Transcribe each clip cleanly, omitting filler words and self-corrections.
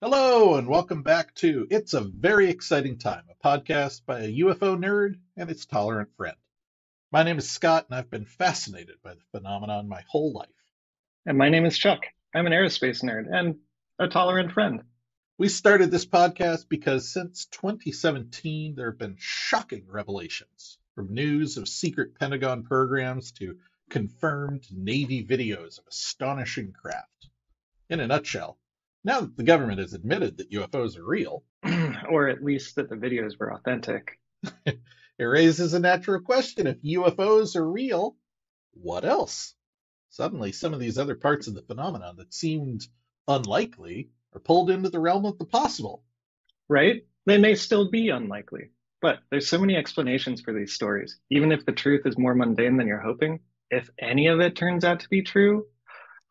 Hello, and welcome back to It's a Very Exciting Time, a podcast by a UFO nerd and its tolerant friend. My name is Scott, and I've been fascinated by the phenomenon my whole life. And my name is Chuck. I'm an aerospace nerd and a tolerant friend. We started this podcast because since 2017, there have been shocking revelations, from news of secret Pentagon programs to confirmed Navy videos of astonishing craft. In a nutshell, now that the government has admitted that UFOs are real, Or at least that the videos were authentic. it raises a natural question. If UFOs are real, what else? Suddenly, some of these other parts of the phenomenon that seemed unlikely are pulled into the realm of the possible. Right? They may still be unlikely, but there's so many explanations for these stories. Even if the truth is more mundane than you're hoping, if any of it turns out to be true,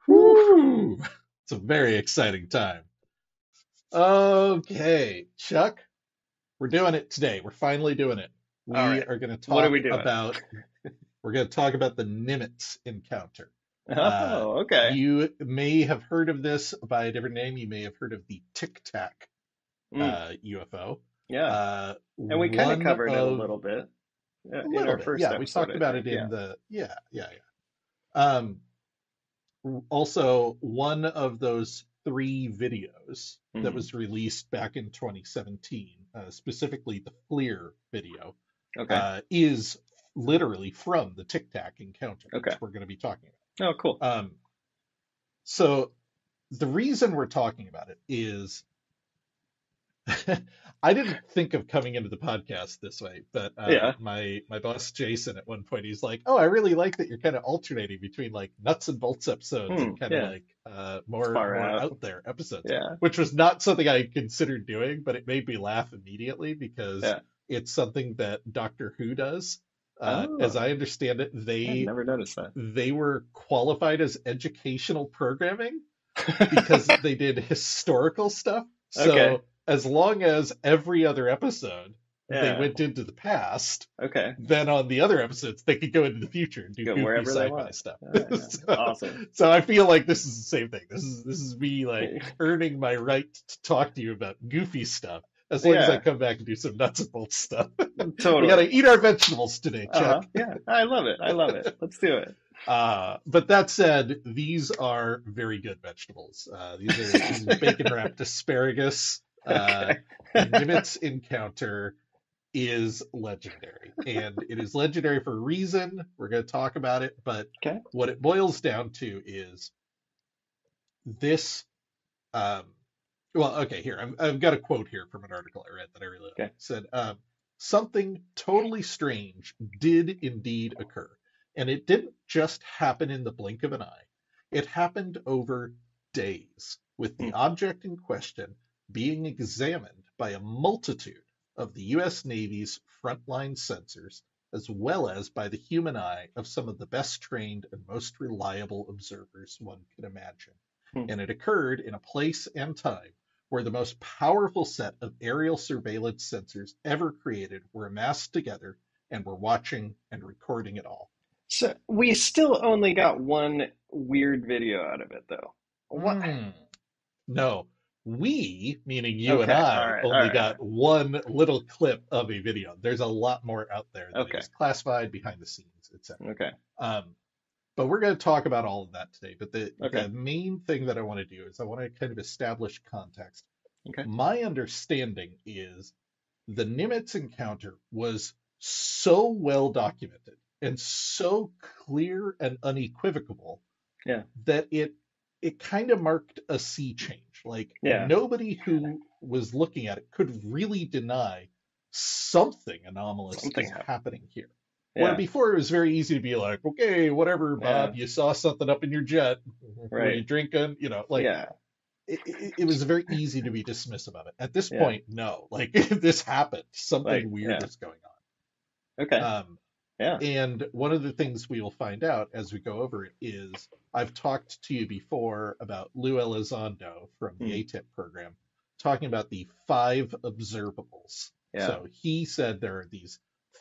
whew, Woo! It's a very exciting time. Okay, Chuck, we're doing it today. We're finally doing it. all We right, are going to what are we talk doing? about we're going to talk about the Nimitz encounter. Uh, Oh, okay. you may have heard of this by a different name. You may have heard of the tic-tac Mm, UFO. yeah, and we kind of One covered it a of little bit a in little our bit, first yeah. We episode, talked I about it think. in Yeah. the yeah. Also, one of those three videos that Hmm. was released back in 2017, specifically the FLIR video, Okay. is literally from the Tic Tac encounter, Okay. which we're going to be talking Oh, cool. about. So the reason we're talking about it is I didn't think of coming into the podcast this way, but Yeah. my boss Jason at one point he's like, "Oh, I really like that you're kind of alternating between like nuts and bolts episodes and kind of Yeah. like Far more out. out there episodes," Yeah. which was not something I considered doing, but it made me laugh immediately because Yeah. it's something that Doctor Who does. As Oh, I understand it, I'd never noticed that. they were qualified as educational programming because they did historical stuff. Okay. So as long as every other episode they Yeah. went into the past, Okay. then on the other episodes they could go into the future and do Go goofy wherever they sci-fi want. stuff. Yeah. so, Awesome. so I feel like this is the same thing. This is me like earning my right to talk to you about goofy stuff. As long as I Yeah. come back and do some nuts and bolts stuff. We Totally. gotta eat our vegetables today, Chuck. Uh-huh. Yeah. I love it. I love it. Let's do it. But that said, these are very good vegetables. This is bacon wrapped asparagus. Okay. The Nimitz encounter is legendary, and it is legendary for a reason. We're going to talk about it, but Okay. what it boils down to is this. Um, well, okay, here I've got a quote here from an article I read that I really like. Okay. It said, "Something totally strange did indeed occur, and it didn't just happen in the blink of an eye. It happened over days, with the Hmm. object in question being examined by a multitude of the U.S. Navy's frontline sensors, as well as by the human eye of some of the best trained and most reliable observers one could imagine. Hmm. And it occurred in a place and time where the most powerful set of aerial surveillance sensors ever created were amassed together and were watching and recording it all." So we still only got one weird video out of it, though. What? Hmm. No, we, meaning you and Okay. All I, right. All only right. All got one little clip of a video. There's a lot more out there right. that Okay. is classified, behind the scenes, etc. Okay. Um, but we're going to talk about all of that today. But Okay. the main thing that I want to do is I want to kind of establish context. Okay. My understanding is the Nimitz encounter was so well documented and so clear and unequivocal Yeah. that it kind of marked a sea change. Like Yeah. nobody who was looking at it could really deny something anomalous Something is happened. happening here. Where Yeah. before it was very easy to be like, okay, whatever, Yeah. Bob, you saw something up in your jet. Were you Right. drinking? Like Yeah. it was very easy to be dismissive of it. At this Yeah. point, no, like this happened. Something Like, weird yeah. is going Okay. on. Yeah. And one of the things we will find out as we go over it is I've talked to you before about Lou Elizondo from the Hmm. ATIP program, talking about the five observables. Yeah. So he said there are these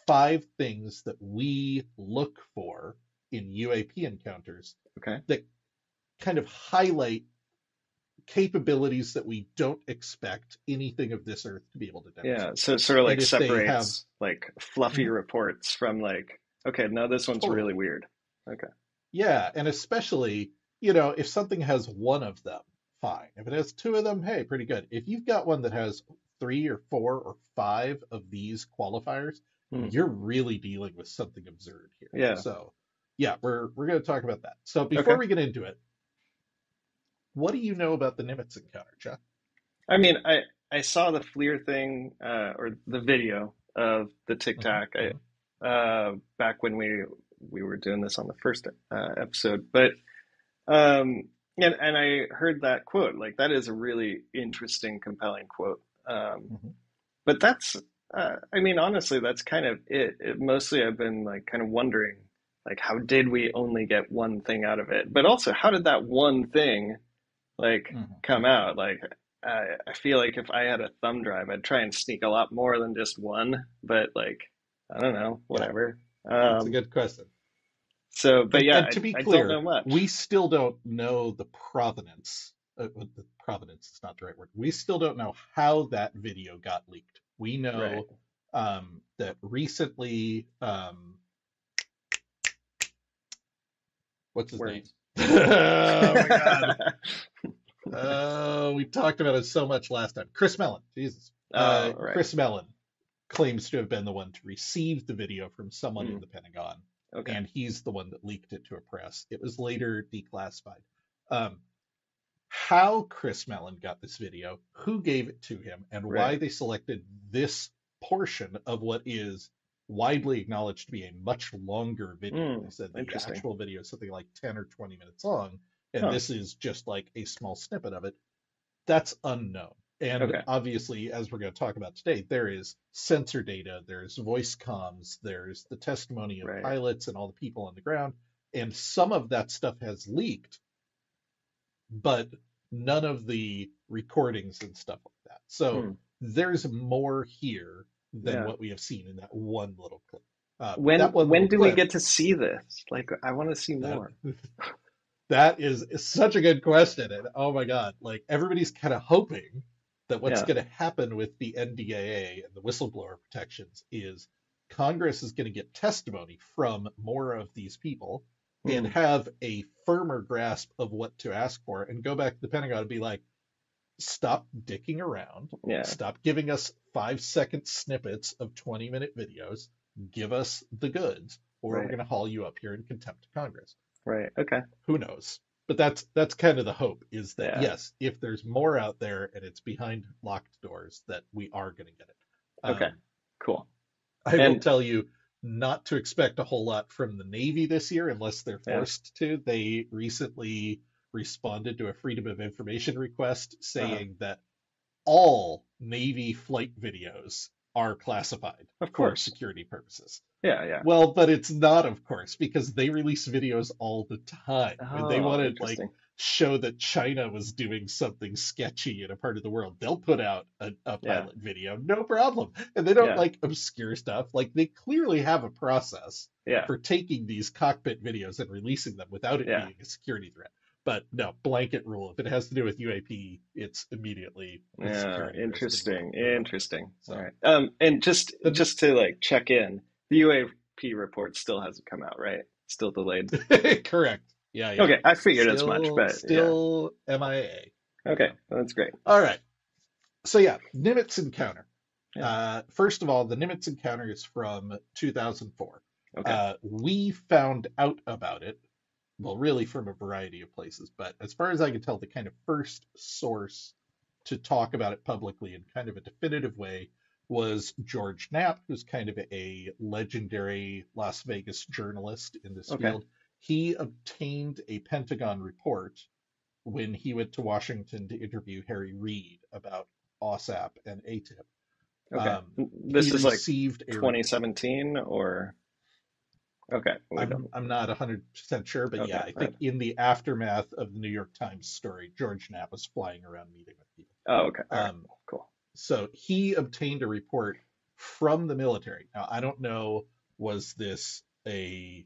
five things that we look for in UAP encounters Okay. that kind of highlight capabilities that we don't expect anything of this Earth to be able to Yeah, demonstrate. so it sort of And like if they have separates like fluffy Mhm. reports from like, okay, no, this one's really Totally, weird. Okay. yeah, and especially, if something has one of them, fine. If it has two of them, hey, pretty good. If you've got one that has three or four or five of these qualifiers, Hmm. you're really dealing with something absurd here. Yeah. So, yeah, we're going to talk about that. So before Okay. we get into it, what do you know about the Nimitz encounter, Chuck? I mean, I saw the FLIR thing or the video of the Hmm. tic-tac Hmm. back when we were doing this on the first episode, but um, and I heard that quote. Like that is a really interesting, compelling quote. Hmm. But that's I mean, honestly, that's kind of it. Mostly, I've been like kind of wondering, like, how did we only get one thing out of it? But also, how did that one thing like come Hmm. out? Like, I feel like if I had a thumb drive, I'd try and sneak a lot more than just one. But like, I don't know, Yeah, whatever. that's a good question. But yeah, And to be I don't know clear, we much. still don't know the provenance. The provenance is not the right word. We still don't know how that video got leaked. We Right. know that recently, what's his name? Worms. Oh my God. We talked about it so much last time. Chris Mellon, Jesus. Oh, right. Chris Mellon claims to have been the one to receive the video from someone in Mm, the Pentagon, okay. and he's the one that leaked it to a press. It was later declassified. Um, how Chris Mellon got this video, who gave it to him, and why Right. they selected this portion of what is widely acknowledged to be a much longer video. They Mm, said the interesting. actual video is something like 10 or 20 minutes long, and Huh. this is just like a small snippet of it. That's unknown. And Okay. obviously, as we're going to talk about today, there is sensor data, there's voice comms, there's the testimony of Right. pilots and all the people on the ground. And some of that stuff has leaked, but none of the recordings and stuff like that. So Hmm. there's more here than Yeah. what we have seen in that one little clip. When That one little when do we clip, get to see this? Like, I want to see that more. that is such a good question. And oh my God, like everybody's kind of hoping that what's Yeah. going to happen with the NDAA and the whistleblower protections is Congress is going to get testimony from more of these people and Hmm. have a firmer grasp of what to ask for and go back to the Pentagon and be like, stop dicking around, Yeah. stop giving us 5 second snippets of 20-minute videos, give us the goods, or we're Right. going to haul you up here in contempt of Congress. Right. Okay. Who knows? But that's kind of the hope is that Yeah. yes, if there's more out there and it's behind locked doors, that we are going to get it. Okay. Cool. I will And tell you not to expect a whole lot from the Navy this year unless they're yeah. forced to. They recently responded to a Freedom of Information request Uh-huh. saying that all Navy flight videos are classified Of for course. security purposes. Yeah. Yeah. Well, but it's not, of course, because they release videos all the time. When they Oh, want to like interesting. show that China was doing something sketchy in a part of the world, they'll put out a Yeah. pilot video, no problem. And they don't Yeah. like obscure stuff. Like they clearly have a process Yeah. for taking these cockpit videos and releasing them without it Yeah. being a security threat. But no, blanket rule. If it has to do with UAP, it's immediately a Yeah. security risk and Interesting. we're running it. Interesting. All So right. And the just to like check in, the UAP report still hasn't come out, right? Still delayed. correct. Yeah, yeah. Okay, I figured as much, Still, but yeah. still MIA. Okay, Yeah. that's great. All right. So yeah, Nimitz Encounter. Yeah. First of all, the Nimitz Encounter is from 2004. Okay. We found out about it, well, really from a variety of places, but as far as I can tell, the kind of first source to talk about it publicly in kind of a definitive way was George Knapp, who's kind of a legendary Las Vegas journalist in this Okay. field. He obtained a Pentagon report when he went to Washington to interview Harry Reid about OSAP and ATIP. Okay. He This is like received a report. 2017 or okay, we don't. I'm not 100% sure, but Okay. yeah, I think in the aftermath of the New York Times story, George Knapp was flying around meeting with people. Oh, okay. All right. Um, Cool. so he obtained a report from the military. Now, I don't know, was this a,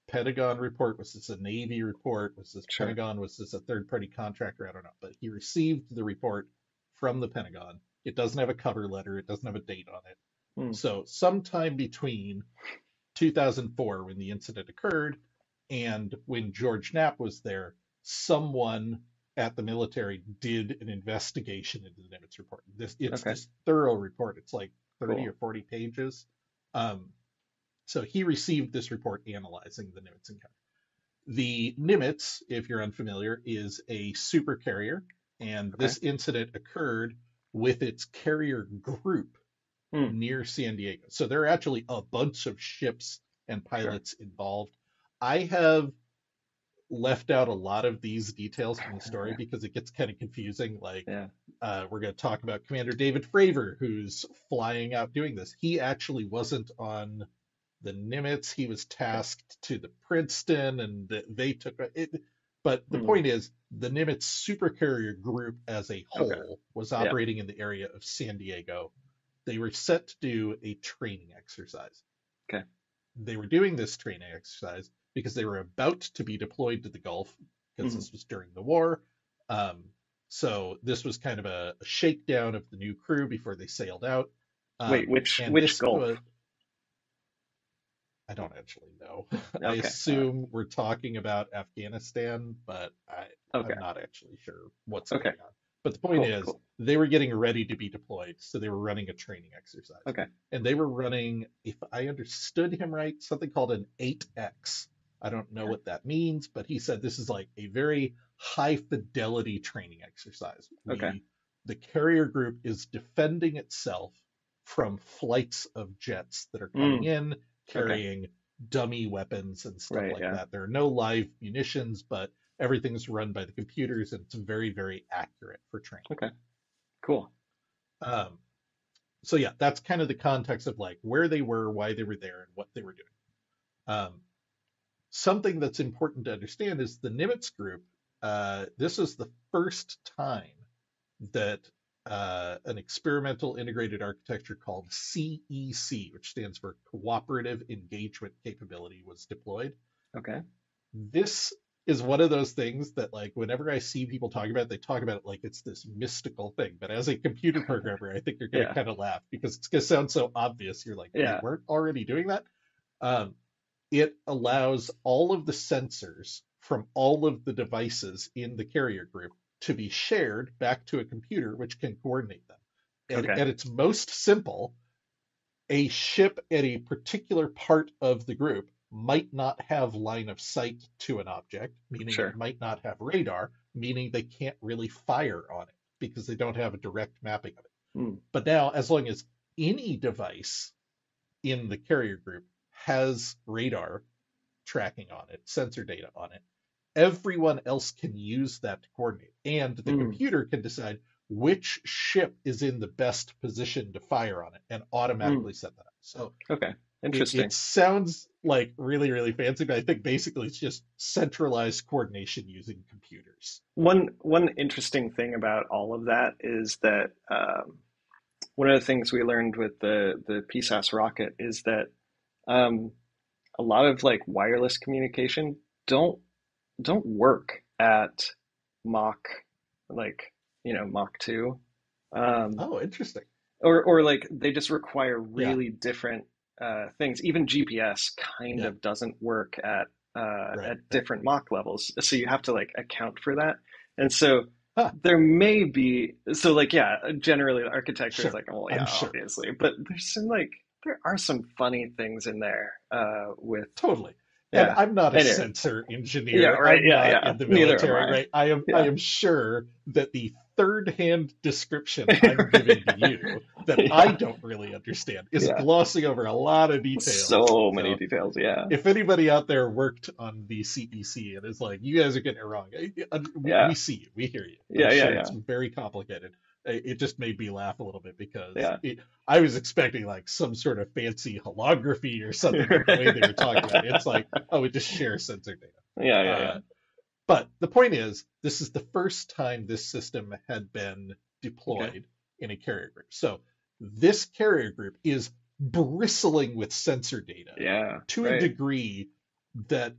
Pentagon report? Was this a Navy report? Was this Sure. Pentagon? Was this a third-party contractor? I don't know. But he received the report from the Pentagon. It doesn't have a cover letter. It doesn't have a date on it. Hmm. So sometime between 2004, when the incident occurred, and when George Knapp was there, someone at the military did an investigation into the Nimitz report. It's Okay. this thorough report. It's like 30 Cool. or 40 pages. So he received this report analyzing the Nimitz encounter. The Nimitz, if you're unfamiliar, is a super carrier, and Okay. this incident occurred with its carrier group Hmm. near San Diego. So there are actually a bunch of ships and pilots involved. I have left out a lot of these details from the story because it gets kind of confusing. Like, Yeah. we're going to talk about Commander David Fravor, who's flying out doing this. He actually wasn't on the Nimitz. He was tasked to the Princeton, and they took it. But the point is, the Nimitz supercarrier group as a whole was operating in the area of San Diego. They were set to do a training exercise. Okay. They were doing this training exercise because they were about to be deployed to the Gulf, because this was during the war. So this was kind of a shakedown of the new crew before they sailed out. Wait, which Gulf? I don't actually know. Okay. I assume we're talking about Afghanistan, but I'm Okay. not actually sure what's Okay. going on. But the point is, they were getting ready to be deployed, so they were running a training exercise. Okay. And they were running, if I understood him right, something called an 8X. I don't know what that means, but he said this is like a very high fidelity training exercise. Okay. The carrier group is defending itself from flights of jets that are coming in, carrying dummy weapons and stuff like that. There are no live munitions, but everything's run by the computers, and it's very, very accurate for training. Okay, cool. So yeah, that's kind of the context of like where they were, why they were there, and what they were doing. Something that's important to understand is the Nimitz group. This is the first time that an experimental integrated architecture called CEC, which stands for Cooperative Engagement Capability, was deployed. Okay. This is one of those things that, like, whenever I see people talk about it, they talk about it like it's this mystical thing. But as a computer programmer, I think you're going to kind of laugh because it's going to sound so obvious. You're like, wait, we're already doing that? It allows all of the sensors from all of the devices in the carrier group to be shared back to a computer, which can coordinate them. And at its most simple, a ship at a particular part of the group might not have line of sight to an object, meaning it might not have radar, meaning they can't really fire on it because they don't have a direct mapping of it. But now, as long as any device in the carrier group has radar tracking on it, sensor data on it, everyone else can use that to coordinate. And the computer can decide which ship is in the best position to fire on it and automatically set that up. So interesting. It sounds like really, really fancy, but I think basically it's just centralized coordination using computers. One interesting thing about all of that is that one of the things we learned with the PSAS rocket is that a lot of like wireless communication don't work at Mach, like, Mach 2. Interesting. Or like they just require really different things. Even GPS kind of doesn't work at different Mach levels. So you have to like account for that. And so there may be, so like, generally the architecture is like, well, obviously, but there's some like, there are some funny things in there with. Totally. And I'm not a sensor engineer. I'm not in the military, right? I am sure that the third-hand description I'm giving to you that I don't really understand is glossing over a lot of details. So many details, If anybody out there worked on the CEC and is like, you guys are getting it wrong, we see you, we hear you. It's very complicated. It just made me laugh a little bit because I was expecting like some sort of fancy holography or something the way they were talking about it. It's like, we just share sensor data. But the point is, this is the first time this system had been deployed in a carrier group. So this carrier group is bristling with sensor data to a degree that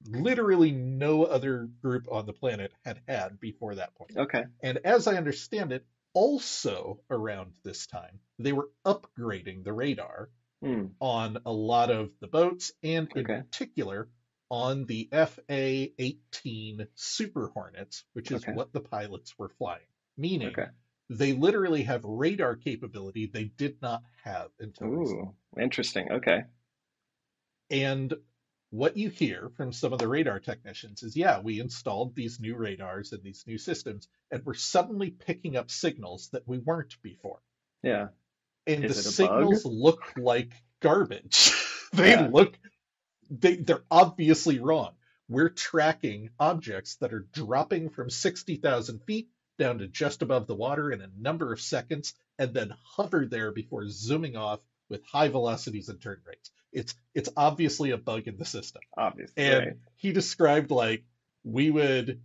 literally no other group on the planet had before that point. Okay. And as I understand it, also around this time, they were upgrading the radar Hmm. on a lot of the boats, and in Okay. particular on the FA-18 Super Hornets, which is Okay. what the pilots were flying, meaning Okay. they literally have radar capability they did not have until recently. Ooh, interesting. Okay. And what you hear from some of the radar technicians is, yeah, we installed these new radars and these new systems, and we're suddenly picking up signals that we weren't before. Yeah. And the Is it a bug? signals look like garbage. they Yeah. look they're obviously wrong. We're tracking objects that are dropping from 60,000 feet down to just above the water in a number of seconds and then hover there before zooming off with high velocities and turn rates. It's obviously a bug in the system. Obvious. And Right. he described like we would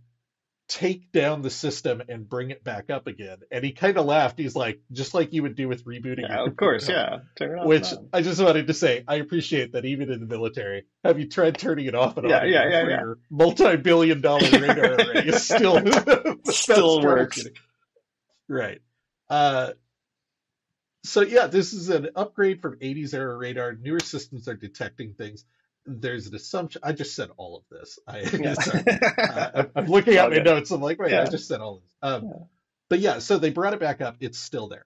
take down the system and bring it back up again. And he kind of laughed. He's like, just like you would do with rebooting your Yeah, of computer at course. home. Yeah. Turn it off and Which on. I just wanted to say, I appreciate that even in the military, have you tried turning it off and on Yeah. Yeah. again for Yeah. your multi-billion-dollar radar array? Is still Yeah. that's Still works. troubleshooting. Right. Uh, so yeah, this is an upgrade from 80s era radar. Newer systems are detecting things. There's an assumption. I just said all of this. Yeah. Sorry. I'm looking It's at all my good. notes. I'm like, wait, I Yeah. just said all this. Yeah. But yeah, so they brought it back up. It's still there.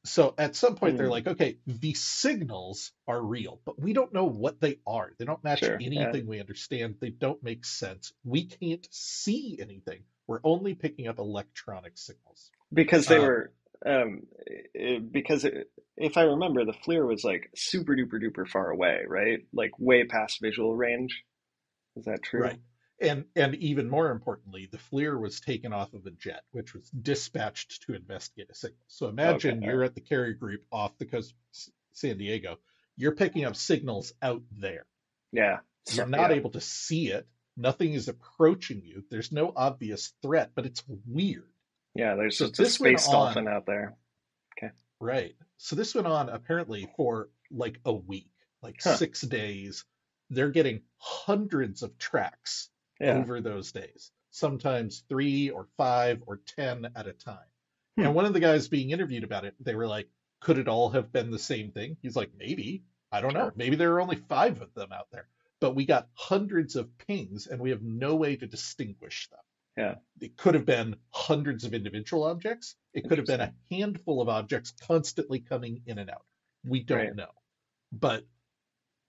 So at some point they're Hmm. like, okay, the signals are real, but we don't know what they are. They don't match Sure. Yeah. anything we understand. They don't make sense. We can't see anything. We're only picking up electronic signals. Because they Um, were, because if I remember, the FLIR was like super duper duper far away, right? Like way past visual range. Is that right. true? And even more importantly, the FLIR was taken off of a jet, which was dispatched to investigate a signal. So Okay. imagine All you're right. at the carrier group off the coast of San Diego. You're picking up signals out there. Yeah. You're So, not yeah. able to see it. Nothing is approaching you. There's no obvious threat, but it's weird. Yeah. There's So just a this went space on, dolphin out there. Okay. right? So this went on apparently for like a week, like Huh. 6 days. They're getting hundreds of tracks Yeah. over those days, sometimes 3 or 5 or 10 at a time. Hmm. And one of the guys being interviewed about it, they were like, could it all have been the same thing? He's like, maybe. I don't know. Sure. Maybe there are only 5 of them out there. But we got hundreds of pings and we have no way to distinguish them. Yeah. It could have been hundreds of individual objects. It could have been a Interesting. handful of objects constantly coming in and out. We don't Right. know. But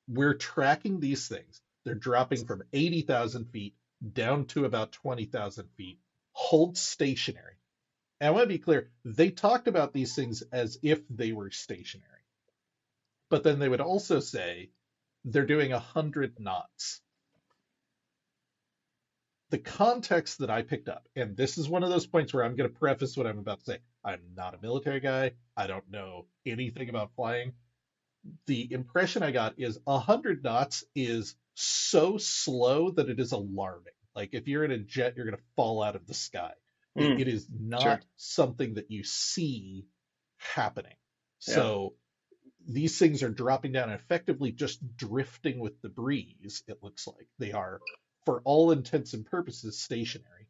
we're tracking these things. They're dropping from 80,000 feet down to about 20,000 feet, hold stationary. And I want to be clear, they talked about these things as if they were stationary. But then they would also say they're doing 100 knots. The context that I picked up, and this is one of those points where I'm going to preface what I'm about to say. I'm not a military guy. I don't know anything about flying. The impression I got is 100 knots is so slow that it is alarming. Like if you're in a jet, you're going to fall out of the sky. Hmm. It is Sure. not something that you see happening. Yeah. So these things are dropping down and effectively just drifting with the breeze, it looks like. They are, for all intents and purposes, stationary.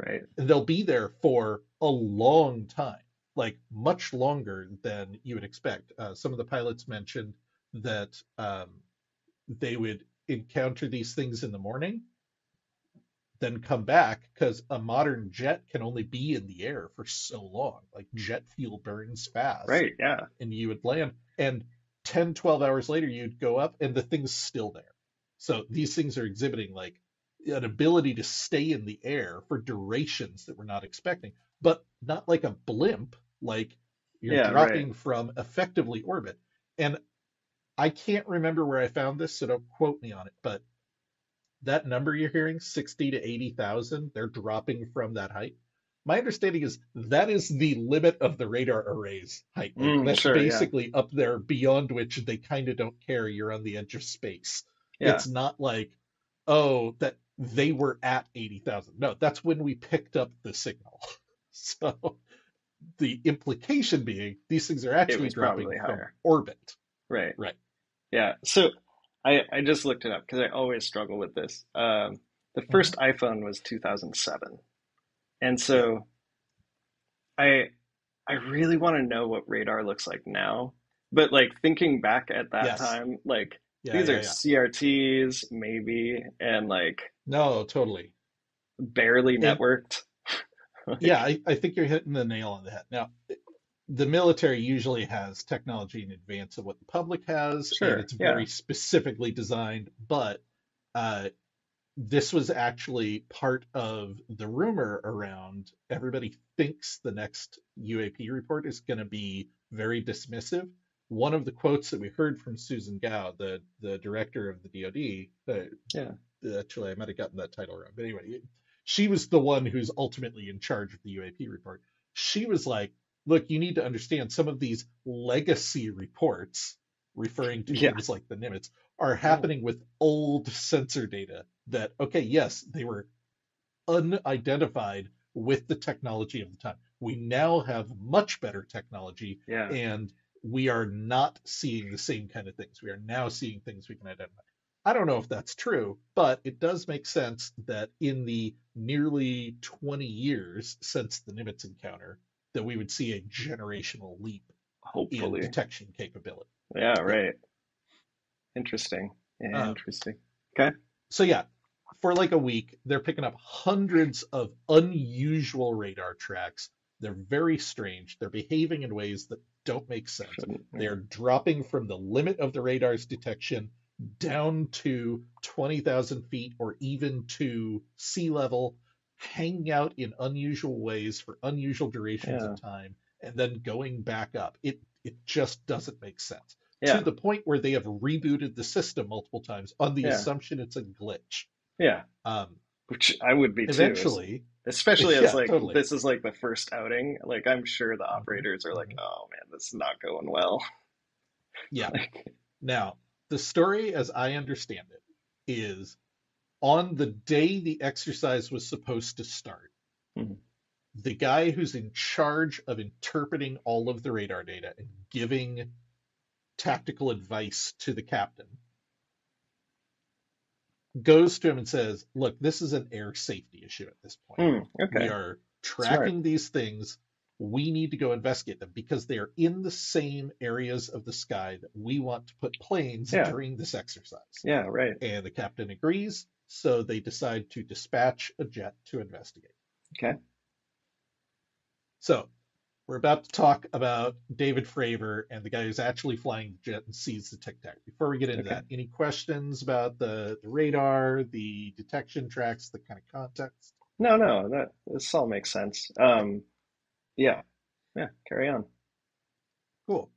Right. And they'll be there for a long time, like much longer than you would expect. Some of the pilots mentioned that they would encounter these things in the morning, then come back because a modern jet can only be in the air for so long. Like jet fuel burns fast, Right. Yeah. and you would land. And 10, 12 hours later, you'd go up and the thing's still there. So these things are exhibiting like an ability to stay in the air for durations that we're not expecting, but not like a blimp, like you're Yeah. Right. dropping from effectively orbit. And I can't remember where I found this, so don't quote me on it, but that number you're hearing, 60 to 80,000, they're dropping from that height. My understanding is that is the limit of the radar array's height. Like that's Sure. Yeah. basically up there beyond which they kind of don't care. You're on the edge of space. Yeah. It's not like, oh, that they were at 80,000. No, that's when we picked up the signal. So the implication being these things are It actually was dropping probably from higher. orbit. Right. Right. Yeah. So I just looked it up because I always struggle with this. The Mhm. first iPhone was 2007, and Yeah. so I I really want to know what radar looks like now. But like thinking back at that Yes. time, like Yeah. these Yeah. are Yeah. CRTs maybe, and like No, totally. barely And networked. yeah, Like, I think you're hitting the nail on the head. Now, the military usually has technology in advance of what the public has, and sure, it's yeah, very specifically designed. But uh, this was actually part of the rumor around everybody thinks the next UAP report is going to be very dismissive. One of the quotes that we heard from Susan Gao, the director of the DoD, yeah, actually, I might have gotten that title wrong, but anyway, she was the one who's ultimately in charge of the UAP report. She was like, look, you need to understand some of these legacy reports, referring to yeah, things like the Nimitz, are yeah, happening with old sensor data that, okay, yes, they were unidentified with the technology of the time. We now have much better technology, yeah, and we are not seeing the same kind of things. We are now seeing things we can identify. I don't know if that's true, but it does make sense that in the nearly 20 years since the Nimitz encounter, that we would see a generational leap in hopefully. detection capability. Yeah, Yeah. right. Interesting. Yeah, Um, interesting. Okay. so yeah, for like a week, they're picking up hundreds of unusual radar tracks. They're very strange. They're behaving in ways that don't make sense. Shouldn't, yeah. They're dropping from the limit of the radar's detection down to 20,000 feet or even to sea level, hanging out in unusual ways for unusual durations Yeah. of time, and then going back up. It just doesn't make sense to Yeah. the point where they have rebooted the system multiple times on the Yeah. assumption it's a glitch. Yeah. Um, Which I would be too, eventually, especially as yeah, like totally. this is like the first outing. Like I'm sure the Mhm, operators are like, mhm. "Oh man, this is not going well." Yeah. Like, Now, the story, as I understand it, is on the day the exercise was supposed to start, mhm. the guy who's in charge of interpreting all of the radar data and giving tactical advice to the captain goes to him and says, look, this is an air safety issue at this point. We Okay. are Smart. tracking these things. We need to go investigate them because they are in the same areas of the sky that we want to put planes Yeah. during this exercise. Yeah, right. And the captain agrees. So they decide to dispatch a jet to investigate. Okay. So we're about to talk about David Fravor and the guy who's actually flying the jet and sees the tic-tac. Before we get into Okay. that, any questions about the radar, the detection tracks, the kind of context? No, no, that this all makes sense. Yeah. Yeah, carry on. Cool.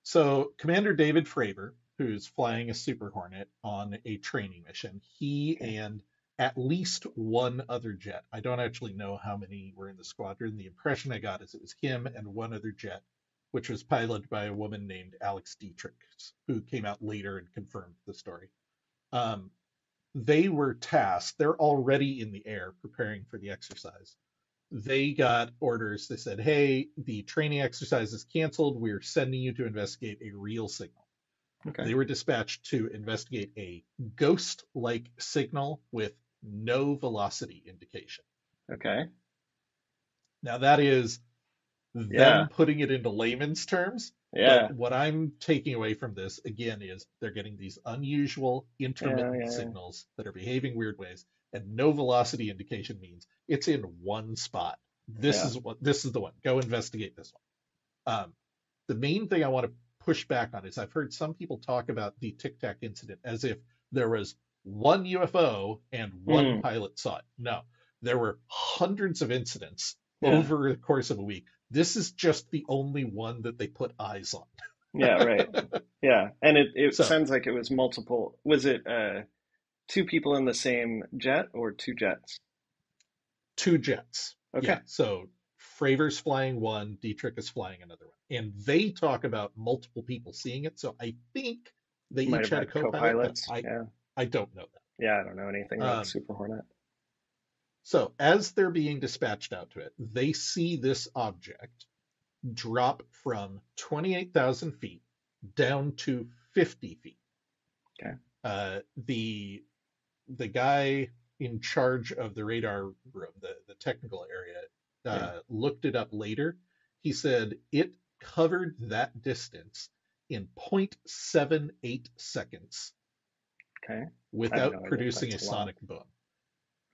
So Commander David Fravor, who's flying a Super Hornet on a training mission, he Okay. and at least one other jet. I don't actually know how many were in the squadron. The impression I got is it was him and one other jet, which was piloted by a woman named Alex Dietrich, who came out later and confirmed the story. Um, they were tasked, they're already in the air preparing for the exercise. They got orders. They said, hey, the training exercise is canceled. We're sending you to investigate a real signal. Okay. They were dispatched to investigate a ghost like signal with no velocity indication. Okay. Now, that is Yeah. them putting it into layman's terms. But Yeah. what I'm taking away from this, again, is they're getting these unusual Yeah. intermittent Yeah. signals that are behaving weird ways, and no velocity indication means it's in one spot. Yeah. This is the one. Go investigate this one. The main thing I want to push back on is I've heard some people talk about the Tic Tac incident as if there was one UFO and one Hmm. pilot saw it. No, there were hundreds of incidents Yeah. over the course of a week. This is just the only one that they put eyes Yeah, on. right. Yeah. And it So, sounds like it was multiple. Was it two people in the same jet or two jets? two jets. Okay. Yeah. So Fravor's flying one, Dietrich is flying another one. And they talk about multiple people seeing it. So I think they Might each have had a had co-pilot, but co-pilots. Yeah. I don't know Yeah, I don't know anything that. about the Super Hornet. So as they're being dispatched out to it, they see this object drop from 28,000 feet down to 50 feet. Okay. The guy in charge of the radar room, the technical area, Yeah. looked it up later. He said it covered that distance in 0.78 seconds Okay. I have no without idea if producing a that's a lot. sonic boom.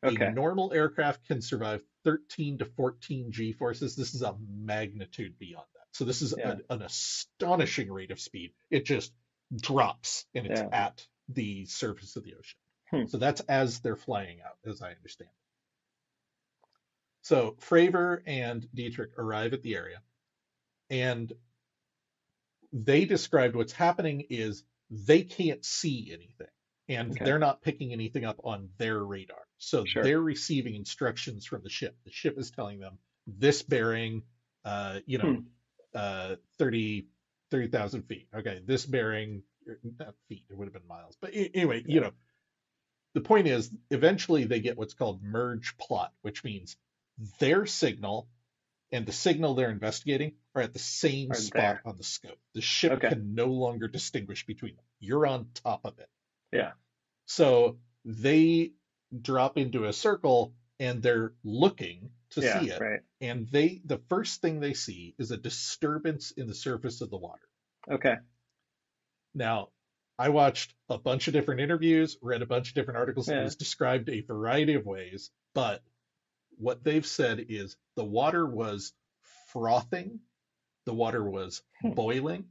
A Okay. normal aircraft can survive 13 to 14 G forces. This is a magnitude beyond that. So this is Yeah. an astonishing rate of speed. It just drops and it's Yeah. at the surface of the ocean. Hmm. So that's as they're flying out, as I understand it. So Fravor and Dietrich arrive at the area, and they described what's happening is they can't see anything, and Okay. they're not picking anything up on their radar. So Sure. they're receiving instructions from the ship. The ship is telling them this bearing, Hmm. 30,000 feet. Okay, this bearing, not feet, it would have been miles. But anyway, Yeah. the point is eventually they get what's called merge plot, which means their signal and the signal they're investigating are at the same Are spot there. on the scope. The ship Okay. can no longer distinguish between them. You're on top of it. Yeah. So they drop into a circle and they're looking to Yeah. see it. Right. And the first thing they see is a disturbance in the surface of the water. Okay. Now, I watched a bunch of different interviews, read a bunch of different articles. It Yeah. was described a variety of ways, but what they've said is the water was frothing, the water was Hmm. boiling.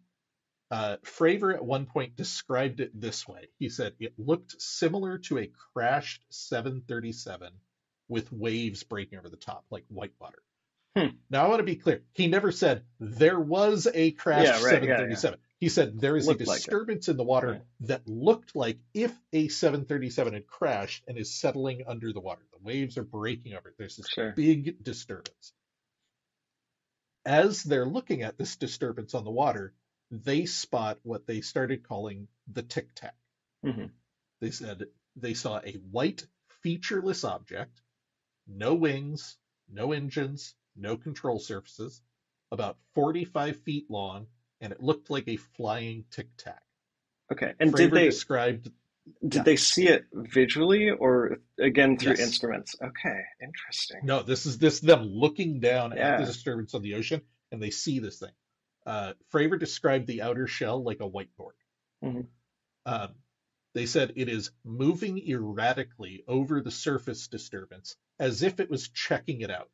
Fravor at one point described it this way. He said it looked similar to a crashed 737 with waves breaking over the top, like whitewater. Hmm. Now, I want to be clear. He never said there was a crashed Yeah. Right. Yeah. 737. He said there is a Looked like it. disturbance in the water Yeah. that looked like if a 737 had crashed and is settling under the water. The waves are breaking over it. There's this Sure. big disturbance. As they're looking at this disturbance on the water, they spot what they started calling the tic-tac. Hmm. They said they saw a white, featureless object, no wings, no engines, no control surfaces, about 45 feet long, and it looked like a flying tic-tac. Okay. And Fravor described, did yeah, they see it visually or again through yes. instruments? Okay. Interesting. No, this is them looking down at the Yeah. disturbance on the ocean, and they see this thing. Fravor described the outer shell like a whiteboard. Hmm. Um, they said it is moving erratically over the surface disturbance as if it was checking it out.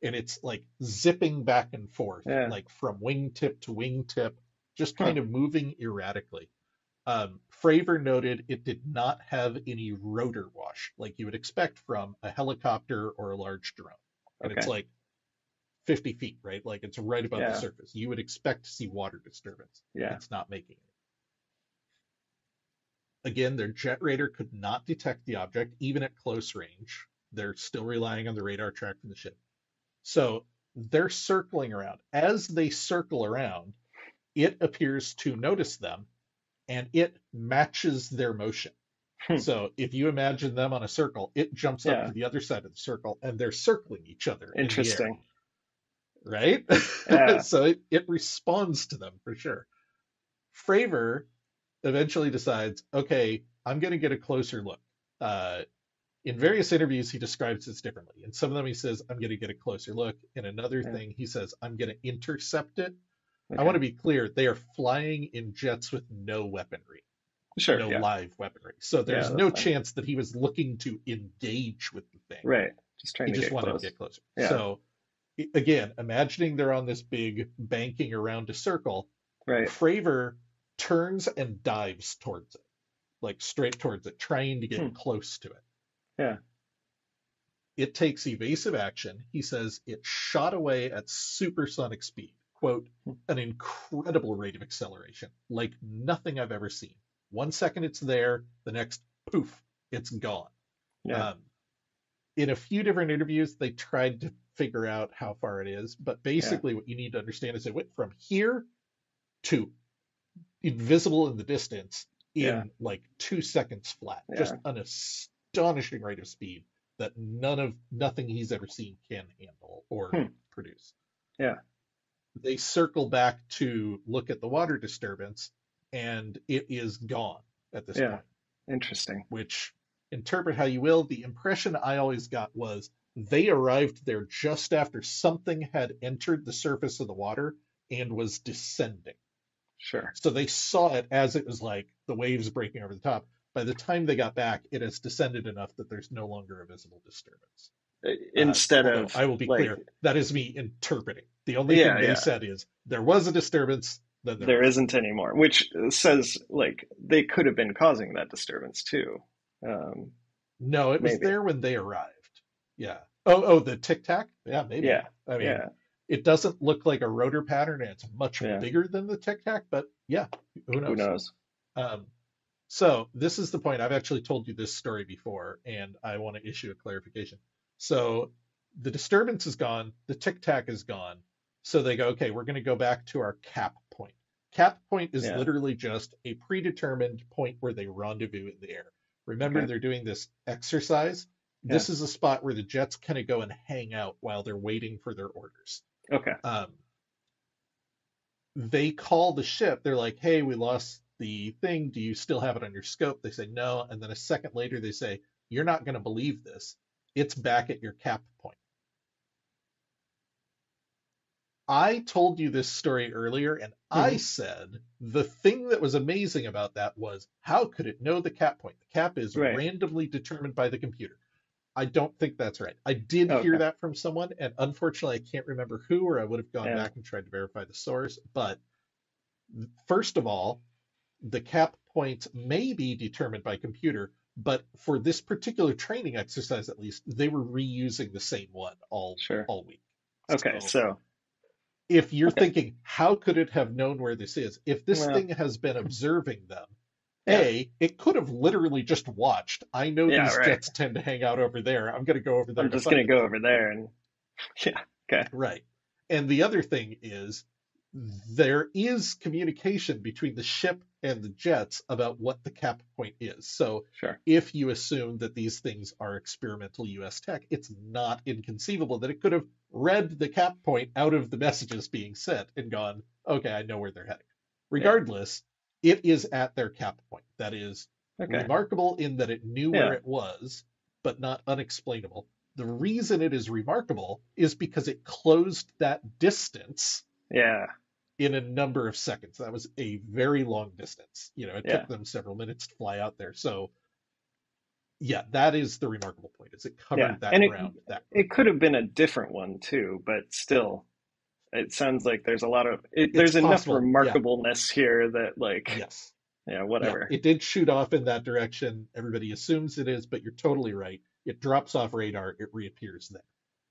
And it's like zipping back and forth, Yeah. like from wingtip to wingtip, just Huh. kind of moving erratically. Fravor noted it did not have any rotor wash like you would expect from a helicopter or a large drone. And it's Okay. like 50 feet, right? Like it's right above the Yeah. surface. You would expect to see water disturbance. Yeah. It's not making it. Again, their jet radar could not detect the object, even at close range. They're still relying on the radar track from the ship. So they're circling around. As they circle around, it appears to notice them and it matches their motion. Hmm. So if you imagine them on a circle, it jumps up Yeah. to the other side of the circle and they're circling each other in the air, Interesting. right? Yeah. So it responds to them for sure. Fravor eventually decides, okay, I'm going to get a closer look. In various interviews, he describes this differently. In some of them, he says, I'm going to get a closer look. In another Yeah. thing, he says, I'm going to intercept it. I Okay. want to be clear, they are flying in jets with no weaponry, Sure. no Yeah. live weaponry. So there's Yeah. no That's fine. chance that he was looking to engage with the thing. Right. Just trying He to just get wanted close. to get closer. Yeah. So again, imagining they're on this big banking around a circle, Right. Fravor turns and dives towards it, like straight towards it, trying to get Hmm. close to it. Yeah. It takes evasive action. He says it shot away at supersonic speed. Quote, an incredible rate of acceleration, like nothing I've ever seen. 1 second it's there, the next, poof, it's gone. Yeah. In a few different interviews, they tried to figure out how far it is, but Yeah. basically what you need to understand is it went from here to invisible in the distance in Yeah. like 2 seconds flat. Yeah. Just an astonishing rate of speed that nothing he's ever seen can handle or Hmm. produce. Yeah. They circle back to look at the water disturbance, and it is gone at this Yeah. point. Interesting. which interpret how you will. The impression I always got was they arrived there just after something had entered the surface of the water and was descending. Sure. So they saw it as it was like the waves breaking over the top. By the time they got back, it has descended enough that there's no longer a visible disturbance. Instead Although of I will be like, clear, that is me interpreting. The only yeah, thing they yeah, said is there was a disturbance, then there there wasn't. isn't anymore, which says like they could have been causing that disturbance too. Um, No, it was maybe. there when they arrived. Yeah. Oh, the tic-tac? Yeah, maybe. Yeah, I mean, yeah, it doesn't look like a rotor pattern, and it's much yeah. bigger than the tic-tac, but yeah, who Who knows? knows? Um, so this is the point. I've actually told you this story before, and I want to issue a clarification. So the disturbance is gone, the tic-tac is gone. So they go, okay, we're going to go back to our cap point. Cap point is Yeah. literally just a predetermined point where they rendezvous in the air. Remember, Okay. they're doing this exercise. Yeah. This is a spot where the jets kind of go and hang out while they're waiting for their orders. Okay. Um, they call the ship. They're like, hey, we lost the thing. Do you still have it on your scope? They say no. And then a second later, they say, you're not going to believe this. It's back at your cap point. I told you this story earlier, and I Hmm. said the thing that was amazing about that was how could it know the cap point? The cap is Right. randomly determined by the computer. I don't think that's right. I did hear Okay. that from someone, and unfortunately, I can't remember who, or I would have gone Yeah. back and tried to verify the source. But first of all, the cap points may be determined by computer, but for this particular training exercise, at least, they were reusing the same one Sure. all week. Okay. So So. if you're Okay. thinking, how could it have known where this is? If this Well. thing has been observing them, Yeah. it could have literally just watched. I know Yeah. these Right. jets tend to hang out over there. I'm going to go over there I'm to just gonna find it go then. over there and yeah. Okay. Right. And the other thing is there is communication between the ship and the jets about what the cap point is. So Sure. if you assume that these things are experimental US tech, it's not inconceivable that it could have read the cap point out of the messages being sent and gone, okay, I know where they're heading. Yeah. Regardless, it is at their cap point. That is Okay. remarkable in that it knew where Yeah. it was, but not unexplainable. The reason it is remarkable is because it closed that distance Yeah. in a number of seconds. That was a very long distance. It Yeah. took them several minutes to fly out there. So, yeah, that is the remarkable point. Is it Yeah. covered that And ground that it quickly? could have been a different one too, but still, it sounds like there's a lot of It's there's enough possible. Yeah. remarkableness here that like Yes. yeah, Yeah. whatever. It did shoot off in that direction. Everybody assumes it is, but you're totally right. It drops off radar. It reappears there.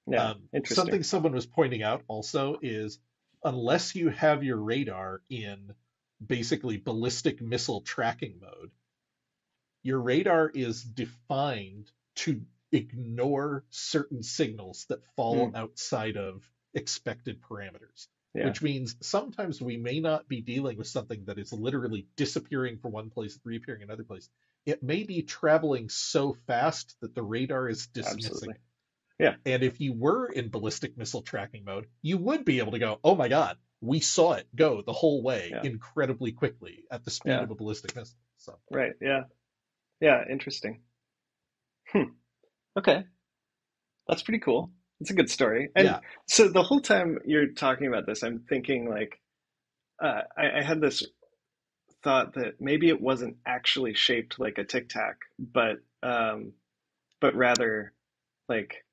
Yeah. Interesting. Something someone was pointing out also is unless you have your radar in basically ballistic missile tracking mode, your radar is defined to ignore certain signals that fall Hmm. outside of expected parameters, Yeah. which means sometimes we may not be dealing with something that is literally disappearing from one place and reappearing in another place. It may be traveling so fast that the radar is dismissing Absolutely. it. Yeah. And if you were in ballistic missile tracking mode, you would be able to go, oh my God, we saw it go the whole way Yeah. incredibly quickly at the speed Yeah. of a ballistic missile. So, Right. Yeah. Yeah. Interesting. Hmm. Okay. That's pretty cool. It's a good story. And yeah, so the whole time you're talking about this, I'm thinking like I had this thought that maybe it wasn't actually shaped like a tic tac, but rather like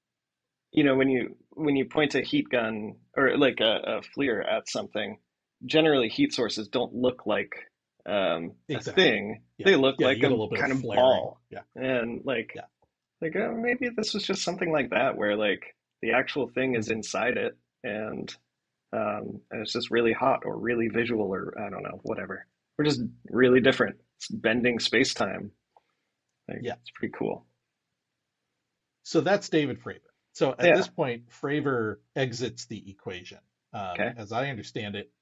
when you point a heat gun or like a FLIR at something, generally heat sources don't look like a exactly. thing. Yeah. They look Yeah, you like get a a little bit of kind of flaring. ball, Yeah. and Yeah. maybe this was just something like that where like the actual thing is Mhm. inside it, and and it's just really hot or really visual or I don't know, whatever. We're just really different. It's bending space time. Like Yeah. it's pretty cool. So that's David Fravor. So at this Yeah. point, Fravor exits the equation. Okay. As I understand it,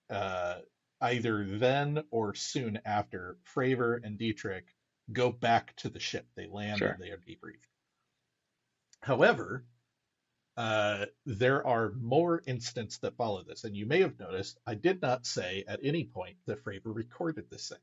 either then or soon after, Fravor and Dietrich go back to the ship. They land and Sure. they are debriefed. However, there are more incidents that follow this. And you may have noticed I did not say at any point that Fravor recorded this thing.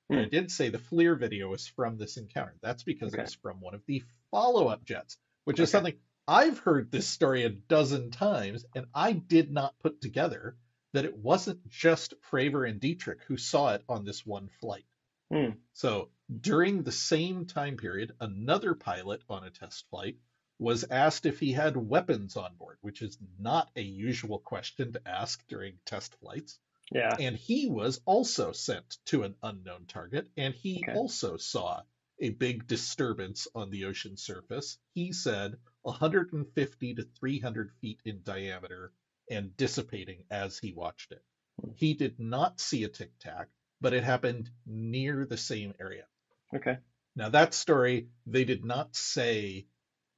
And I Hmm. did say the FLIR video was from this encounter. That's because it Okay. was from one of the follow-up jets, which is Okay. something I've heard this story a dozen times, and I did not put together that it wasn't just Fravor and Dietrich who saw it on this one flight. Hmm. So during the same time period, another pilot on a test flight was asked if he had weapons on board, which is not a usual question to ask during test flights. Yeah. And he was also sent to an unknown target, and he Okay. also saw a big disturbance on the ocean surface. He said 150 to 300 feet in diameter and dissipating as he watched it. Hmm. He did not see a tic-tac, but it happened near the same area. Okay. Now, that story, they did not say,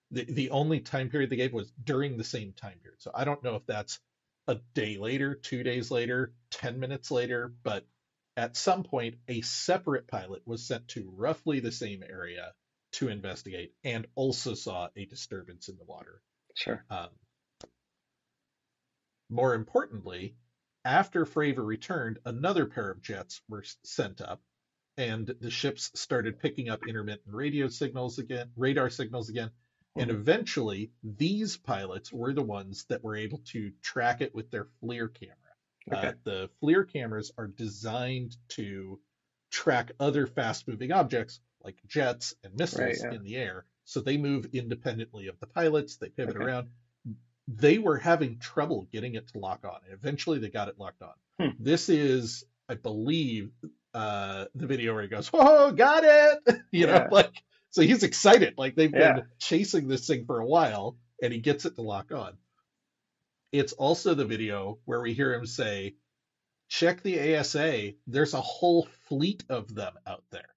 the only time period they gave was during the same time period. So I don't know if that's a day later, 2 days later, 10 minutes later, but at some point, a separate pilot was sent to roughly the same area to investigate and also saw a disturbance in the water. Sure. Um, More importantly, after Fravor returned, another pair of jets were sent up, and the ships started picking up intermittent radar signals again, and Hmm. eventually these pilots were the ones that were able to track it with their FLIR camera. Okay. The FLIR cameras are designed to track other fast-moving objects like jets and Right. missiles Yeah. in the air, so they move independently of the pilots. They pivot Okay. around. They were having trouble getting it to lock on, and eventually they got it locked on. Hmm. This is, I believe, the video where he goes, "Oh, got it!" Yeah. like, so he's excited. Like they've Yeah. been chasing this thing for a while, and he gets it to lock on. It's also the video where we hear him say, "Check the ASA. There's a whole fleet of them out there."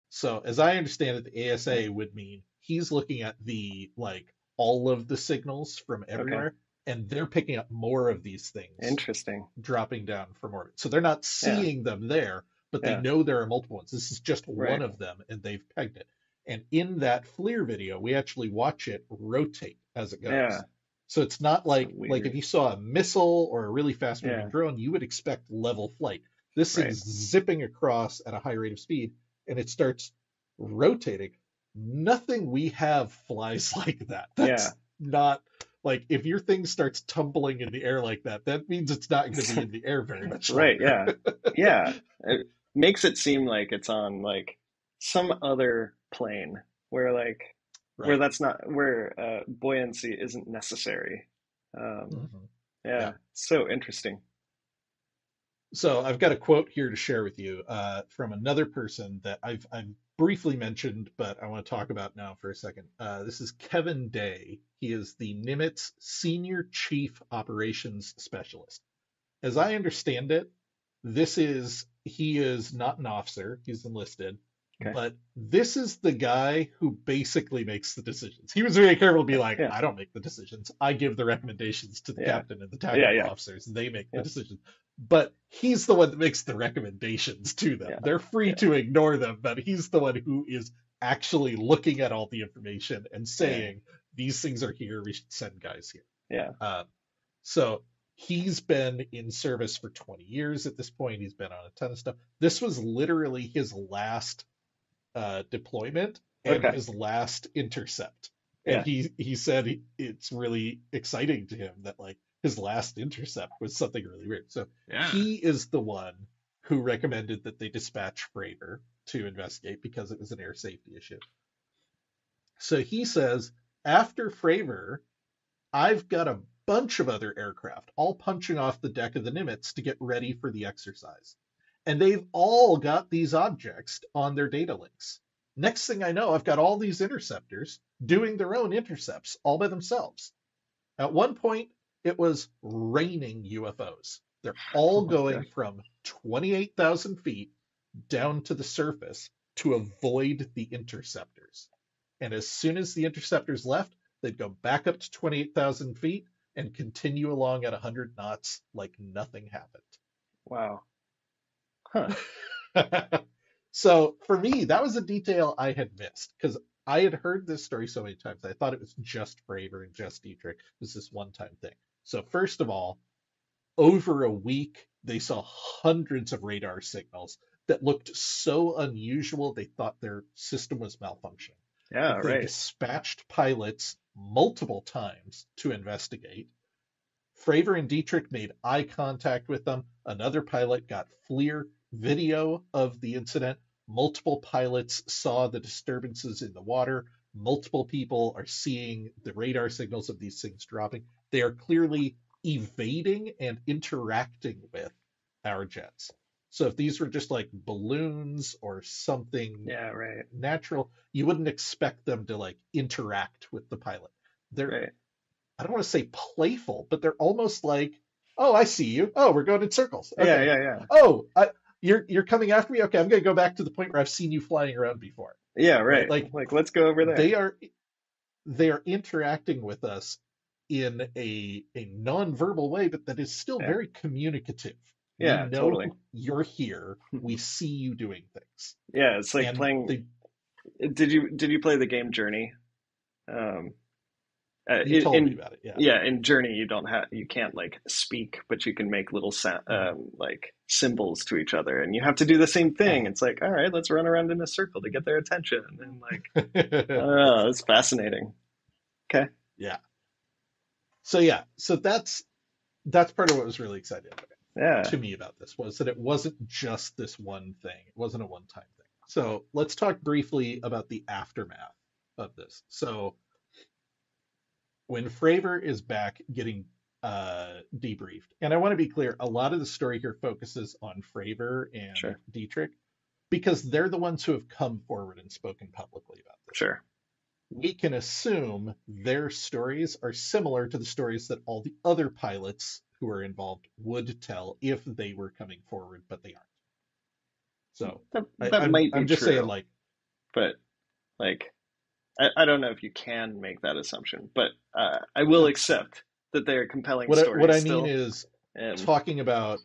So as I understand it, the ASA would mean he's looking at the like all of the signals from Okay. everywhere, and they're picking up more of these things Interesting. dropping down from orbit. So they're not Yeah. seeing them there, but they Yeah. know there are multiple ones. This is just one Right. of them, and they've pegged it. And in that FLIR video, we actually watch it rotate as it Yeah. goes. So it's not So like if weird. you saw a missile or a really fast moving Yeah. drone, you would expect level flight. This Right. thing's zipping across at a high rate of speed, and it starts rotating. Nothing we have flies like that. Yeah. That's not like if your thing starts tumbling in the air like that, that means it's not going to be in the air very much Right. longer. Yeah. Yeah. It makes it seem like it's on like some other plane where Right. that's not where buoyancy isn't necessary. Um, Mhm. yeah. Yeah. So interesting. So I've got a quote here to share with you from another person that I've briefly mentioned, but I want to talk about now for a second. This is Kevin Day. He is the Nimitz Senior Chief Operations Specialist. As I understand it, he is not an officer, he's enlisted, Okay. but this is the guy who basically makes the decisions. He was very careful to be Okay. like, Yeah. I don't make the decisions. I give the recommendations to the Yeah. captain and the Yeah. tactical Yeah. officers, and they make the Yeah. decisions. But he's the one that makes the recommendations to them. Yeah. They're free Yeah. to ignore them, but he's the one who is actually looking at all the information and Yeah. saying, these things are here, we should send guys here. Yeah. So he's been in service for 20 years at this point. He's been on a ton of stuff. This was literally his last deployment and Okay. his last intercept. And Yeah. he said it's really exciting to him that like his last intercept was something really weird. So Yeah. he is the one who recommended that they dispatch Fravor to investigate because it was an air safety issue. So he says, after Fravor, I've got a bunch of other aircraft all punching off the deck of the Nimitz to get ready for the exercise. And they've all got these objects on their data links. Next thing I know, I've got all these interceptors doing their own intercepts all by themselves. At one point, it was raining UFOs. They're all Oh my going gosh. from 28,000 feet down to the surface to avoid the interceptors. And as soon as the interceptors left, they'd go back up to 28,000 feet and continue along at 100 knots like nothing happened. Wow. Huh. So for me, that was a detail I had missed because I had heard this story so many times. I thought it was just Fravor and just Dietrich. It was this one-time thing. So first of all, over a week, they saw hundreds of radar signals that looked so unusual they thought their system was malfunctioning. Yeah, They right. dispatched pilots multiple times to investigate. Fravor and Dietrich made eye contact with them. Another pilot got FLIR video of the incident. Multiple pilots saw the disturbances in the water. Multiple people are seeing the radar signals of these things dropping. They are clearly evading and interacting with our jets. So if these were just like balloons or something Yeah, right. natural, you wouldn't expect them to like interact with the pilot. They're, Right. I don't want to say playful, but they're almost like, oh, I see you. Oh, we're going in circles. Yeah, Okay. yeah, yeah. Oh, you're coming after me. Okay, I'm going to go back to the point where I've seen you flying around before. Yeah, Right? right. Like Like, let's go over there. they are they are interacting with us in a non-verbal way, but that is still Yeah. very communicative. We Yeah, know totally. you're here. We see you doing things. Yeah, it's like And playing. they Did you play the game Journey? Um, you told me in about it. Yeah. yeah, in Journey you can't like speak, but you can make little sound like symbols to each other, and you have to do the same thing. Uh, It's like, all right, let's run around in a circle to get their attention, and like, uh. oh, it's fascinating. Okay. Yeah. So that's part of what was really exciting Yeah. to me about this was that it wasn't just this one thing. It wasn't a one-time thing. So let's talk briefly about the aftermath of this. So when Fravor is back getting debriefed, and I want to be clear, a lot of the story here focuses on Fravor and Sure. Dietrich because they're the ones who have come forward and spoken publicly about this. Sure. We can assume their stories are similar to the stories that all the other pilots who are involved would tell if they were coming forward, but they aren't. So That might be I'm just saying, true, like, but like, I don't know if you can make that assumption, but I will accept that they are compelling what stories I mean still. is And talking about.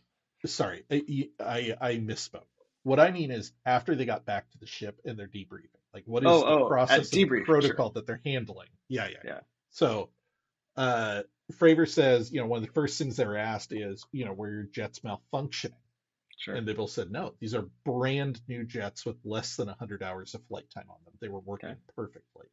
Sorry, I misspoke. What I mean is after they got back to the ship and they're debriefing, like what is the at process and debriefing, sure. protocol that they're handling? Yeah. Yeah, So Fravor says, one of the first things they were asked is, were your jets malfunctioning? sure. And they both said no. These are brand new jets with less than 100 hours of flight time on them. They were working Okay. perfectly.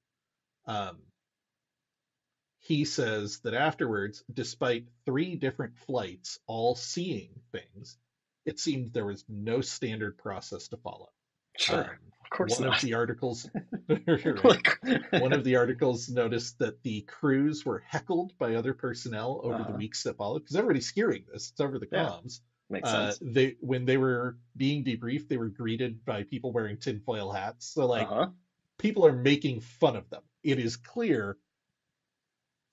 He says that afterwards, despite 3 different flights all seeing things, it seemed there was no standard process to follow. Sure. Of course One of not. the articles, right, Like, one of the articles noticed that the crews were heckled by other personnel over the uh-huh. weeks that followed because everybody's hearing this. It's over the Yeah, comms. makes sense. When they were being debriefed, they were greeted by people wearing tinfoil hats. So like Uh-huh. people are making fun of them. It is clear,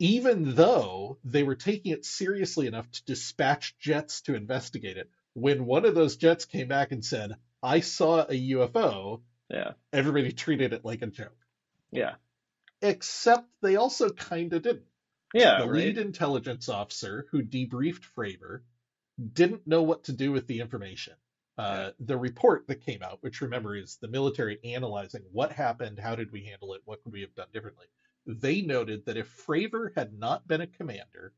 even though they were taking it seriously enough to dispatch jets to investigate it, when one of those jets came back and said, I saw a UFO, Yeah. everybody treated it like a joke. Yeah. Except they also kind of didn't. Yeah, The right. lead intelligence officer who debriefed Fravor didn't know what to do with the information. Yeah. The report that came out, which remember is the military analyzing what happened, how did we handle it, what could we have done differently. They noted that if Fravor had not been a commander,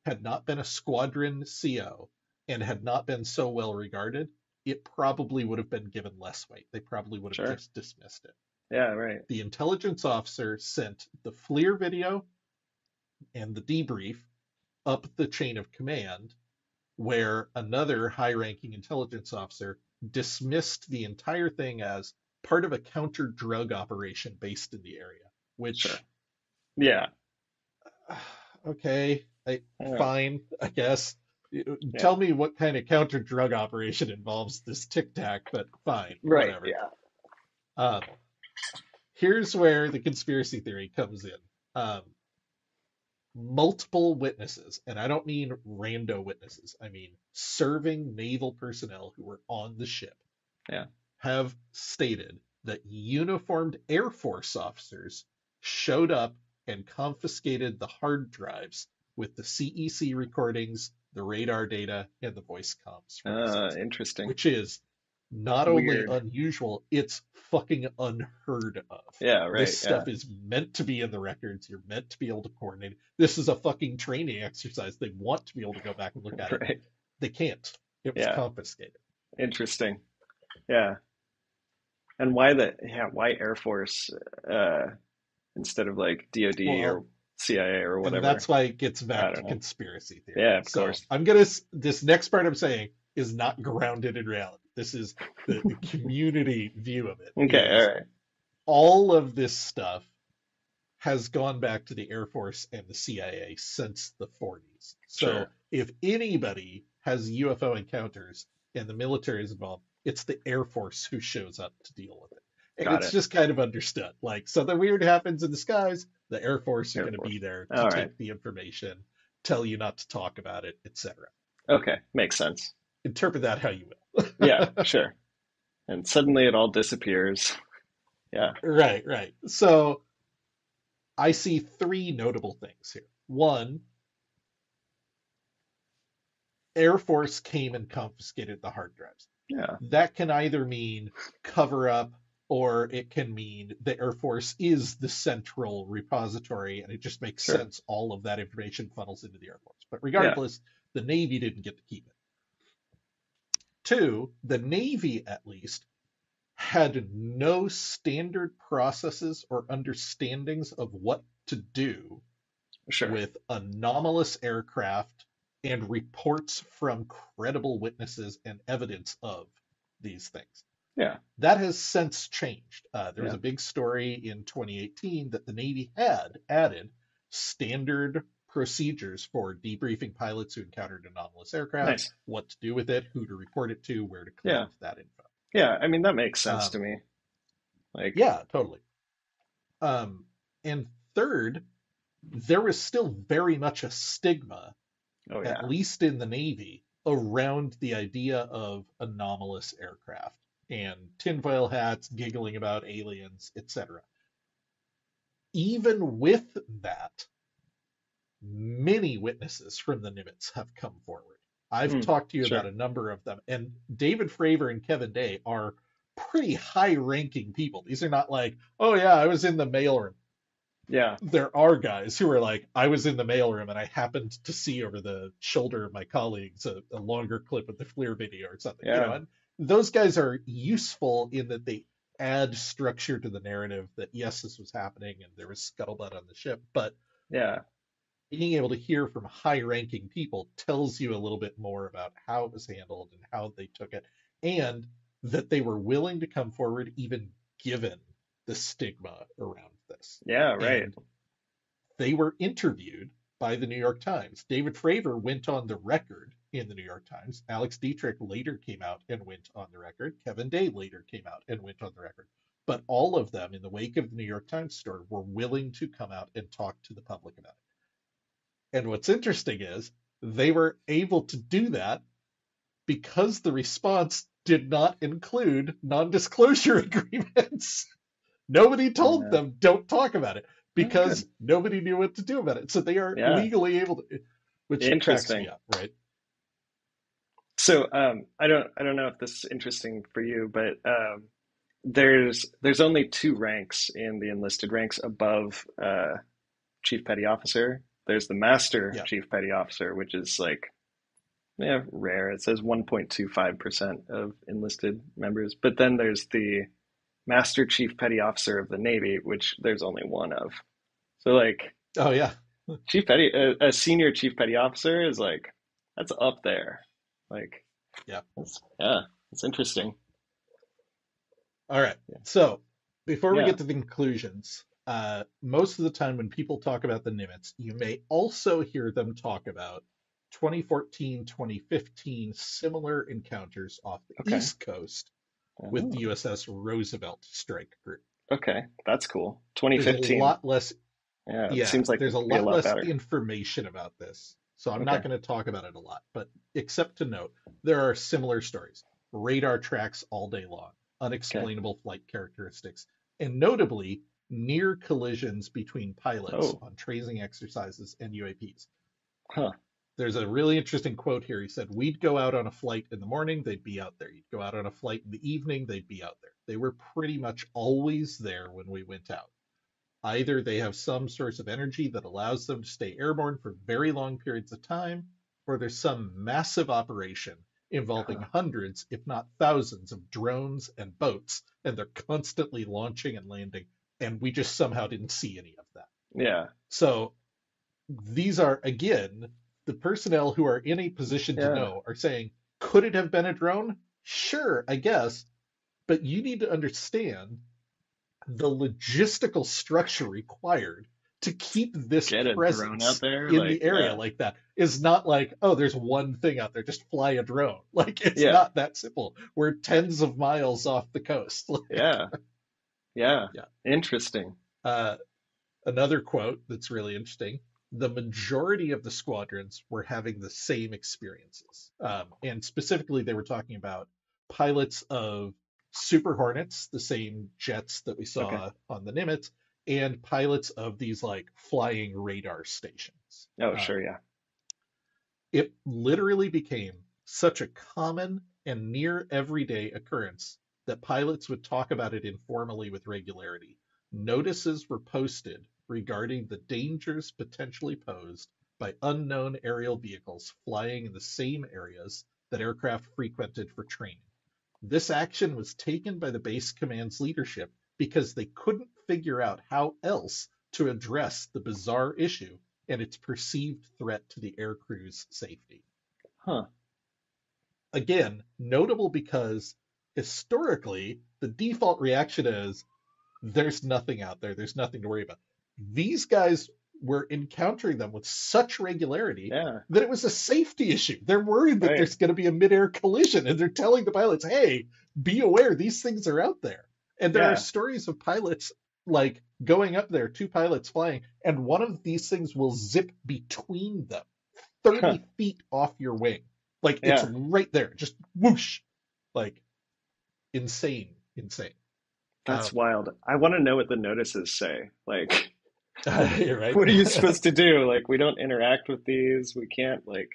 had not been a squadron CO, and had not been so well regarded, it probably would have been given less weight. They probably would have Sure. just dismissed it. Yeah, right. The intelligence officer sent the FLIR video and the debrief up the chain of command, where another high ranking intelligence officer dismissed the entire thing as part of a counter drug operation based in the area, which, Sure. Yeah. okay, Yeah. fine, I guess. Yeah. Tell me what kind of counter drug operation involves this tic-tac, but fine, Right. whatever. Yeah. Here's where the conspiracy theory comes in. Multiple witnesses, and I don't mean rando witnesses, I mean serving naval personnel who were on the ship, Yeah. have stated that uniformed Air Force officers showed up and confiscated the hard drives with the CEC recordings, the radar data, and the voice comms from the sensor, Interesting. which is not only Weird. unusual, it's fucking unheard of. Yeah, right. This stuff Yeah. is meant to be in the records. You're meant to be able to coordinate. This is a fucking training exercise. They want to be able to go back and look at it. Right. They can't. It was Yeah. confiscated. Interesting. Yeah. And why Air Force uh, instead of like DoD Well, or CIA or and whatever? that's why it gets I back to don't know. conspiracy theory. Yeah, of So course. I'm gonna this next part I'm saying is not grounded in reality. This is the community view of it. Okay, all Is right. all of this stuff has gone back to the Air Force and the CIA since the 40s. So Sure. if anybody has UFO encounters and the military is involved, it's the Air Force who shows up to deal with it. And Got it's it. just kind of understood. Like something weird happens in the skies, the Air Force are Air going to Force. be there to All right. take the information, tell you not to talk about it, etc. Okay, makes sense. Interpret that how you will. Yeah, sure. And suddenly it all disappears. Yeah, Right, right. So I see three notable things here. One, Air Force came and confiscated the hard drives. yeah, That can either mean cover up or it can mean the Air Force is the central repository and it just makes sure. sense all of that information funnels into the Air Force. But Yeah, regardless, the Navy didn't get to keep it. Two, the Navy at least had no standard processes or understandings of what to do sure. with anomalous aircraft and reports from credible witnesses and evidence of these things. Yeah, That has since changed. There was yeah. a big story in 2018 that the Navy had added standard procedures for debriefing pilots who encountered anomalous aircraft, Nice. what to do with it, who to report it to, where to Yeah, collect that info. yeah. I mean, that makes sense to Um, me. Like, yeah, totally. Um, and third, there was still very much a stigma, oh at yeah, least in the Navy, around the idea of anomalous aircraft and tinfoil hats, giggling about aliens, etc. Even with that, many witnesses from the Nimitz have come forward. I've mm, talked to you about sure. a number of them, and David Fravor and Kevin Day are pretty high-ranking people. These are not like, oh yeah, I was in the mailroom. Yeah, There are guys who are like, I was in the mailroom and I happened to see over the shoulder of my colleagues a longer clip of the FLIR video or something, yeah, and those guys are useful in that they add structure to the narrative that yes, this was happening and there was scuttlebutt on the ship, but yeah, being able to hear from high ranking people tells you a little bit more about how it was handled and how they took it, and that they were willing to come forward even given the stigma around this. yeah. Right. And they were interviewed by the New York Times. David Fravor went on the record in the New York Times. Alex Dietrich later came out and went on the record. Kevin Day later came out and went on the record. But all of them, in the wake of the New York Times story, were willing to come out and talk to the public about it. And what's interesting is they were able to do that because the response did not include non disclosure agreements. Nobody told Yeah. them don't talk about it Oh, good. because nobody knew what to do about it. So they are Yeah. legally able to, which cracks me Interesting. up, right? So, I don't know if this is interesting for you, but there's only two ranks in the enlisted ranks above Chief Petty Officer. There's the Master Yeah. Chief Petty Officer, which is like, yeah, rare. It says 1.25% of enlisted members. But then there's the Master Chief Petty Officer of the Navy, which there's only one of. So like Oh yeah. a senior Chief Petty Officer is like that's up there. Like Yeah. yeah, it's interesting. All right. Yeah. So before we Yeah. get to the conclusions, most of the time when people talk about the Nimitz, you may also hear them talk about 2014, 2015 similar encounters off the Okay. East Coast with the Oh, USS Roosevelt strike group. okay. That's cool. There's a 2015. lot less Yeah, it Yeah, seems like there's it a could be a lot lot less better. information about this. So I'm not Okay. going to talk about it a lot, but except to note, there are similar stories. Radar tracks all day long, Okay. unexplainable flight characteristics, and notably near collisions between pilots Oh, on tracing exercises and UAPs. huh. There's a really interesting quote here. He said, we'd go out on a flight in the morning, they'd be out there. You'd go out on a flight in the evening, they'd be out there. They were pretty much always there when we went out. Either they have some source of energy that allows them to stay airborne for very long periods of time, or there's some massive operation involving Huh. hundreds, if not thousands, of drones and boats, and they're constantly launching and landing, and we just somehow didn't see any of that. Yeah. So these are, again, the personnel who are in a position to Yeah. know are saying, could it have been a drone? Sure, I guess, but you need to understand the logistical structure required to keep this Get a drone out presence there. in Like, the area yeah. like that is not like, oh, there's one thing out there, just fly a drone. Like, it's Yeah. not that simple. We're tens of miles off the coast. Yeah. Yeah. Yeah. Interesting. Uh, Another quote that's really interesting: the majority of the squadrons were having the same experiences. And specifically, they were talking about pilots of Super Hornets, the same jets that we Okay. saw on the Nimitz, and pilots of these like flying radar stations. Oh, sure. Yeah. It literally became such a common and near everyday occurrence that pilots would talk about it informally with regularity. Notices were posted regarding the dangers potentially posed by unknown aerial vehicles flying in the same areas that aircraft frequented for training. This action was taken by the base command's leadership because they couldn't figure out how else to address the bizarre issue and its perceived threat to the aircrew's safety. Huh. Again, notable because historically, the default reaction is there's nothing out there, there's nothing to worry about. These guys were encountering them with such regularity Yeah. that it was a safety issue. They're worried that Right. there's going to be a midair collision, and they're telling the pilots, hey, be aware, these things are out there. And there are Yeah. stories of pilots like going up there, two pilots flying, and one of these things will zip between them, Huh. 30 feet off your wing. Like it's Yeah. right there, just whoosh. Like insane, insane. That's Um, wild. I want to know what the notices say. Like, you're right. what are you supposed to do? Like, we don't interact with these. We can't, like,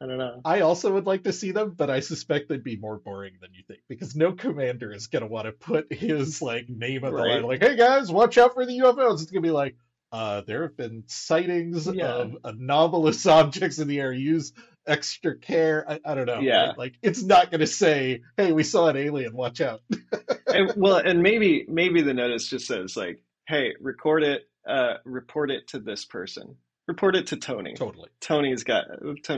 I don't know. I also would like to see them, but I suspect they'd be more boring than you think because no commander is going to want to put his like name on the line. Right? Like, hey guys, watch out for the UFOs. It's going to be like, there have been sightings Yeah. of anomalous objects in the air. Use extra care. I don't know, Yeah. right? Like, it's not going to say, hey, we saw an alien. Watch out. And well, and maybe the notice just says like, hey, report it to this person. Report it to Tony. Totally. Tony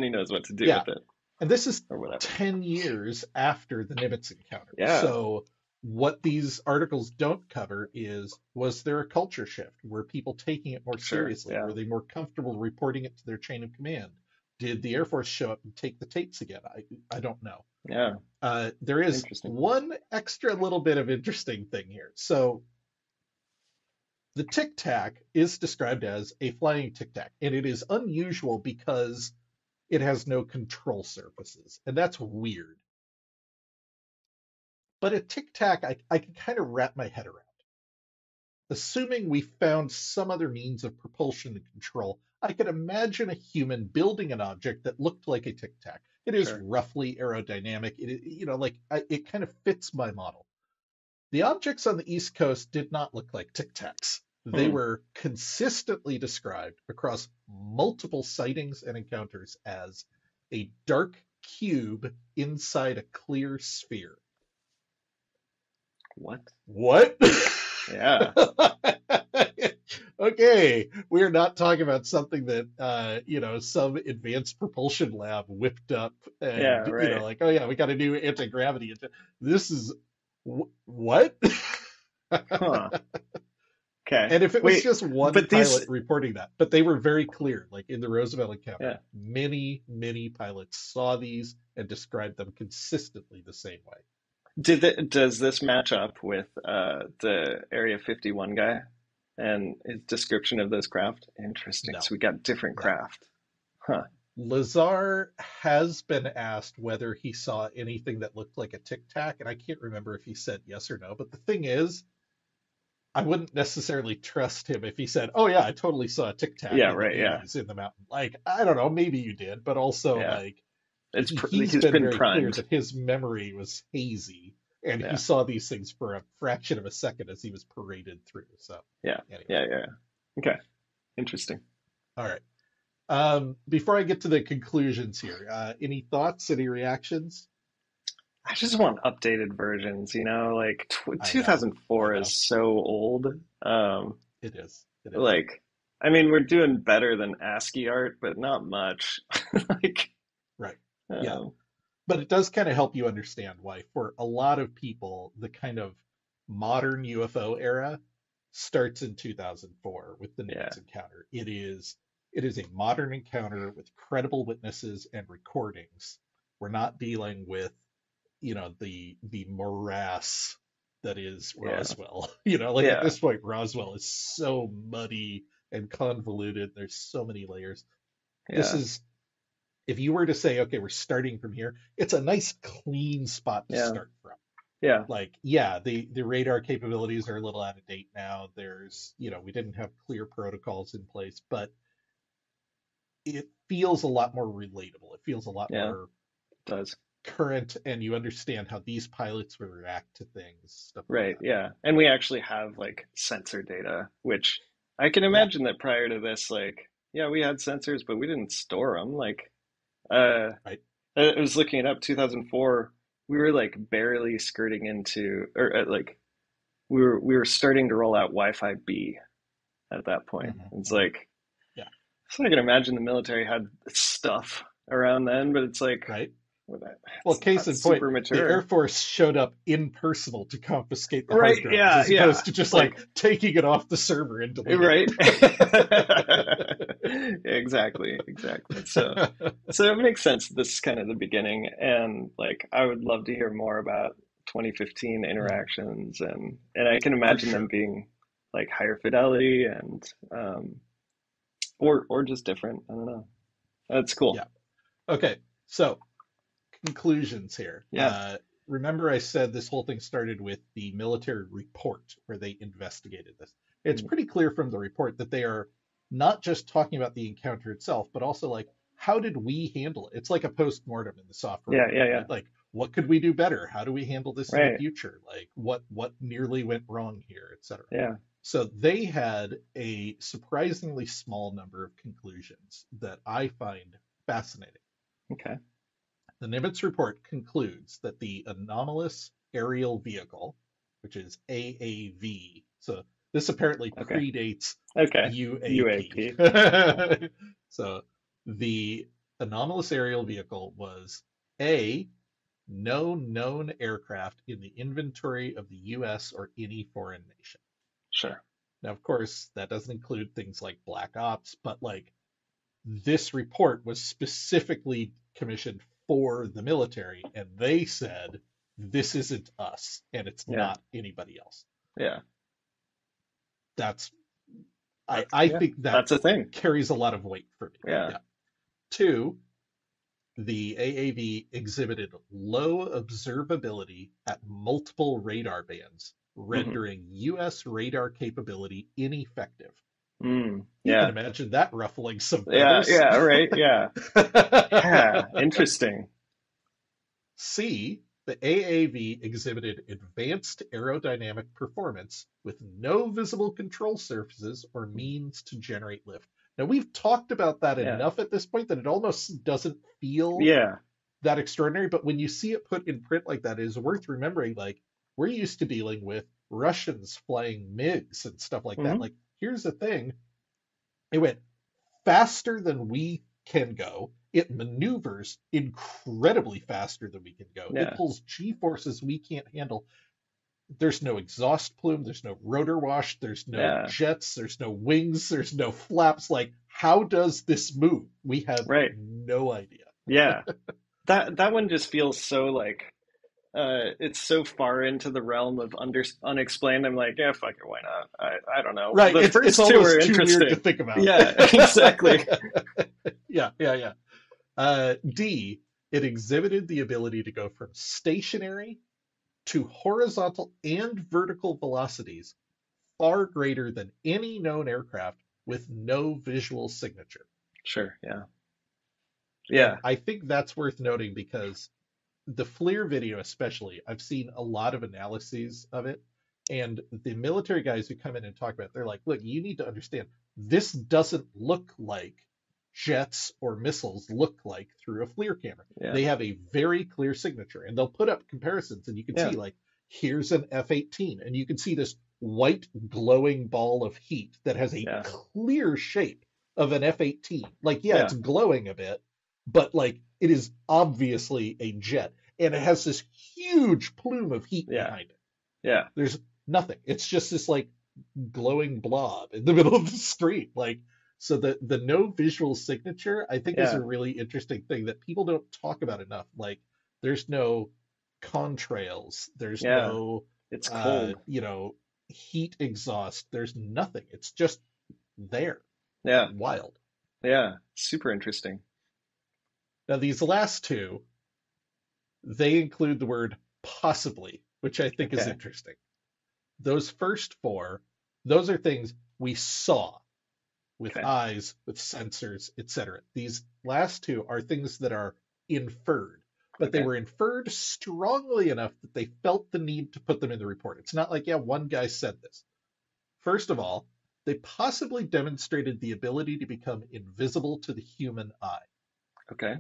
knows what to do Yeah. with it And this is or whatever. 10 years after the Nimitz encounter. Yeah, So, what these articles don't cover is, was there a culture shift? Were people taking it more sure. seriously? Yeah. Were they more comfortable reporting it to their chain of command? Did the Air Force show up and take the tapes again? I don't know. Yeah. There is Interesting. one extra little bit of interesting thing here. So, the tic-tac is described as a flying tic-tac, and it is unusual because it has no control surfaces, and that's weird. But a tic-tac, I can kind of wrap my head around. Assuming we found some other means of propulsion and control, I could imagine a human building an object that looked like a tic-tac. It is Sure. roughly aerodynamic. It kind of fits my model. The objects on the East Coast did not look like tic-tacs. They Hmm. were consistently described across multiple sightings and encounters as a dark cube inside a clear sphere. What? What? Yeah. Okay, we're not talking about something that some advanced propulsion lab whipped up, Yeah, and right. like, oh yeah, we got a new anti-gravity. This is what? Huh. Okay. And if it was Wait, just one but these, pilot reporting that, but they were very clear, like in the Roosevelt encounter, yeah. many, many pilots saw these and described them consistently the same way. Does this match up with the Area 51 guy and his description of those craft? Interesting. No, So we got different no. craft. Huh. Lazar has been asked whether he saw anything that looked like a tic tac, and I can't remember if he said yes or no. But the thing is, I wouldn't necessarily trust him if he said, "Oh yeah, I totally saw a tic tac Yeah, in the right. Yeah. '80s in the mountain." Like, I don't know, maybe you did, but also Yeah. like he's He's been been very clear primed. that his memory was hazy, and he Yeah. saw these things for a fraction of a second as he was paraded through. So Yeah. anyway, Yeah. Yeah. Okay. Interesting. all right. Before I get to the conclusions here, any thoughts, any reactions? I just want updated versions, like I know, I 2004 is know. so old. Um, It is. It is. like, I mean, we're doing better than ASCII art, but not much. Like, Right. Yeah. um, But it does kind of help you understand why, for a lot of people, the kind of modern UFO era starts in 2004 with the yeah, Nimitz Encounter. It is a modern encounter with credible witnesses and recordings. We're not dealing with, the morass that is yeah, Roswell. Like at yeah, this point, Roswell is so muddy and convoluted. There's so many layers. This yeah, is if you were to say, okay, we're starting from here, it's a nice clean spot to yeah, start from. yeah, Like, yeah, the radar capabilities are a little out of date now. We didn't have clear protocols in place, but it feels a lot more relatable. It feels a lot yeah, it more does. current, and you understand how these pilots would react to things, stuff like Right, that. yeah. And we actually have like sensor data, which I can Yeah, imagine that prior to this, like, yeah, we had sensors, but we didn't store them. Like, uh, right. I was looking it up, 2004, we were like barely skirting into, or like, we were starting to roll out Wi-Fi B at that point. It's Hmm. like, Yeah, so I can imagine the military had stuff around then, but it's like, right. well, Well, that's case not in point, super the Air mature. Force showed up in personal to confiscate the Right, hard drives yeah, as yeah. opposed to just like Like, taking it off the server and deleting right. it. Exactly, exactly. So it makes sense. This is kind of the beginning, and like I would love to hear more about 2015 Mhm. interactions, and I can For imagine them sure. being like higher fidelity and or just different. I don't know. That's cool. Yeah. Okay. So conclusions here. Yeah. Remember, I said this whole thing started with the military report where they investigated this. It's Mm. pretty clear from the report that they are not just talking about the encounter itself, but also like, how did we handle it? It's like a post-mortem in the software Yeah, world, yeah, yeah. right? Like, what could we do better? How do we handle this in the Right. future? Like, what nearly went wrong here, etc. Yeah. So they had a surprisingly small number of conclusions that I find fascinating. Okay. The Nimitz report concludes that the anomalous aerial vehicle, which is AAV, so this apparently Okay. predates Okay. UAP. UAP. So the anomalous aerial vehicle was A, no known aircraft in the inventory of the US or any foreign nation. Sure. Now, of course, that doesn't include things like black ops, but like this report was specifically commissioned for the military, and they said this isn't us and it's Yeah. not anybody else. Yeah. That's That's I yeah. think that That's a thing. carries a lot of weight for me. Yeah. Yeah. Two, the AAV exhibited low observability at multiple radar bands, Hmm. rendering US radar capability ineffective. You can Yeah. imagine that ruffling some Yeah. feathers. Yeah. Right. Yeah. Yeah. Interesting. C, the AAV exhibited advanced aerodynamic performance with no visible control surfaces or means to generate lift. Now, we've talked about that Yeah. enough at this point that it almost doesn't feel Yeah. that extraordinary, but when you see it put in print like that, it is worth remembering, like, we're used to dealing with Russians flying MiGs and stuff like that. Hmm. Like, here's the thing, it went faster than we can go. It maneuvers incredibly faster than we can go. It Yeah. pulls G forces we can't handle. There's no exhaust plume, there's no rotor wash, there's no Yeah. jets, there's no wings, there's no flaps. Like, how does this move? We have Right. no idea. Yeah. That one just feels so like it's so far into the realm of unexplained. I'm like, yeah, fuck it, why not? I don't know. Right. The It's first two were almost too weird to interesting. think about. Yeah, exactly. Yeah, yeah, yeah. D, it exhibited the ability to go from stationary to horizontal and vertical velocities far greater than any known aircraft with no visual signature. Sure. Yeah. And Yeah. I think that's worth noting because the FLIR video, especially, I've seen a lot of analyses of it. And the military guys who come in and talk about it, they're like, look, you need to understand this doesn't look like jets or missiles look like through a FLIR camera. Yeah. They have a very clear signature, and they'll put up comparisons, and you can Yeah. see, like, here's an F-18, and you can see this white glowing ball of heat that has a Yeah. clear shape of an F-18. Like, yeah, Yeah. it's glowing a bit, but like it is obviously a jet, and it has this huge plume of heat Yeah. behind it. Yeah. There's nothing. It's just this like glowing blob in the middle of the screen. Like, so the no visual signature, I think, is Yeah. a really interesting thing that people don't talk about enough. Like, there's no contrails, there's Yeah. no It's cold. heat exhaust, there's nothing. It's just there. Yeah. Wild. Yeah. Super interesting. Now these last two, they include the word possibly, which I think is Okay. interesting. Those first four, those are things we saw with Okay. eyes, with sensors, etc. These last two are things that are inferred, but they Okay. were inferred strongly enough that they felt the need to put them in the report. It's not like, yeah, one guy said this. First of all, they possibly demonstrated the ability to become invisible to the human eye. Okay.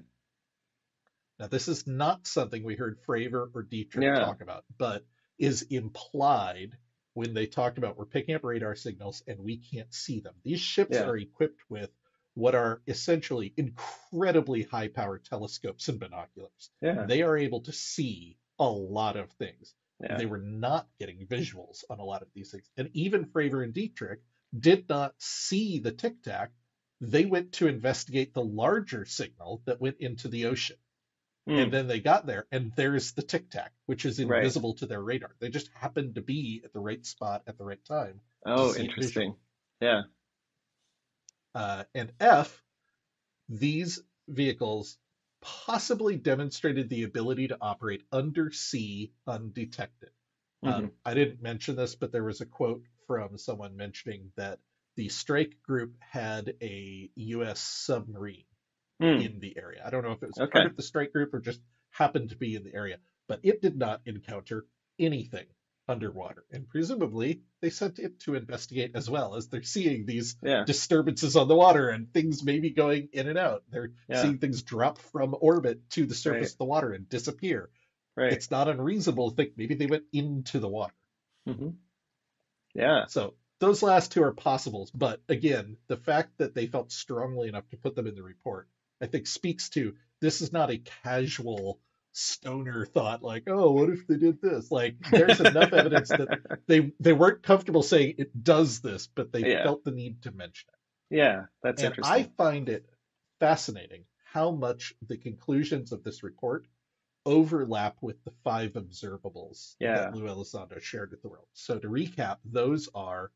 Now, this is not something we heard Fravor or Dietrich Yeah. talk about, but is implied when they talked about we're picking up radar signals and we can't see them. These ships Yeah. are equipped with what are essentially incredibly high power telescopes and binoculars. Yeah. They are able to see a lot of things. Yeah. They were not getting visuals on a lot of these things. And even Fravor and Dietrich did not see the tic-tac. They went to investigate the larger signal that went into the ocean. And Mm. then they got there, and there's the tic-tac, which is Right. invisible to their radar. They just happened to be at the right spot at the right time to Oh, see it interesting. visually. Yeah. And F, these vehicles possibly demonstrated the ability to operate undersea undetected. Hmm. I didn't mention this, but there was a quote from someone mentioning that the strike group had a U.S. submarine Mm. in the area. I don't know if it was part Okay. of the strike group or just happened to be in the area, but it did not encounter anything underwater. And presumably they sent it to investigate as well, as they're seeing these Yeah. disturbances on the water and things maybe going in and out. They're Yeah. seeing things drop from orbit to the Right. surface of the water and disappear. Right. It's not unreasonable to think maybe they went into the water. Hmm. Yeah. So those last two are possibles, but again, the fact that they felt strongly enough to put them in the report, I think speaks to this is not a casual stoner thought like, oh, what if they did this? Like, there's enough evidence that they weren't comfortable saying it does this, but they Yeah. felt the need to mention Yeah. That's it. And I interesting. find it fascinating how much the conclusions of this report overlap with the 5 observables Yeah. that Lou Elizondo shared with the world. So to recap, those are: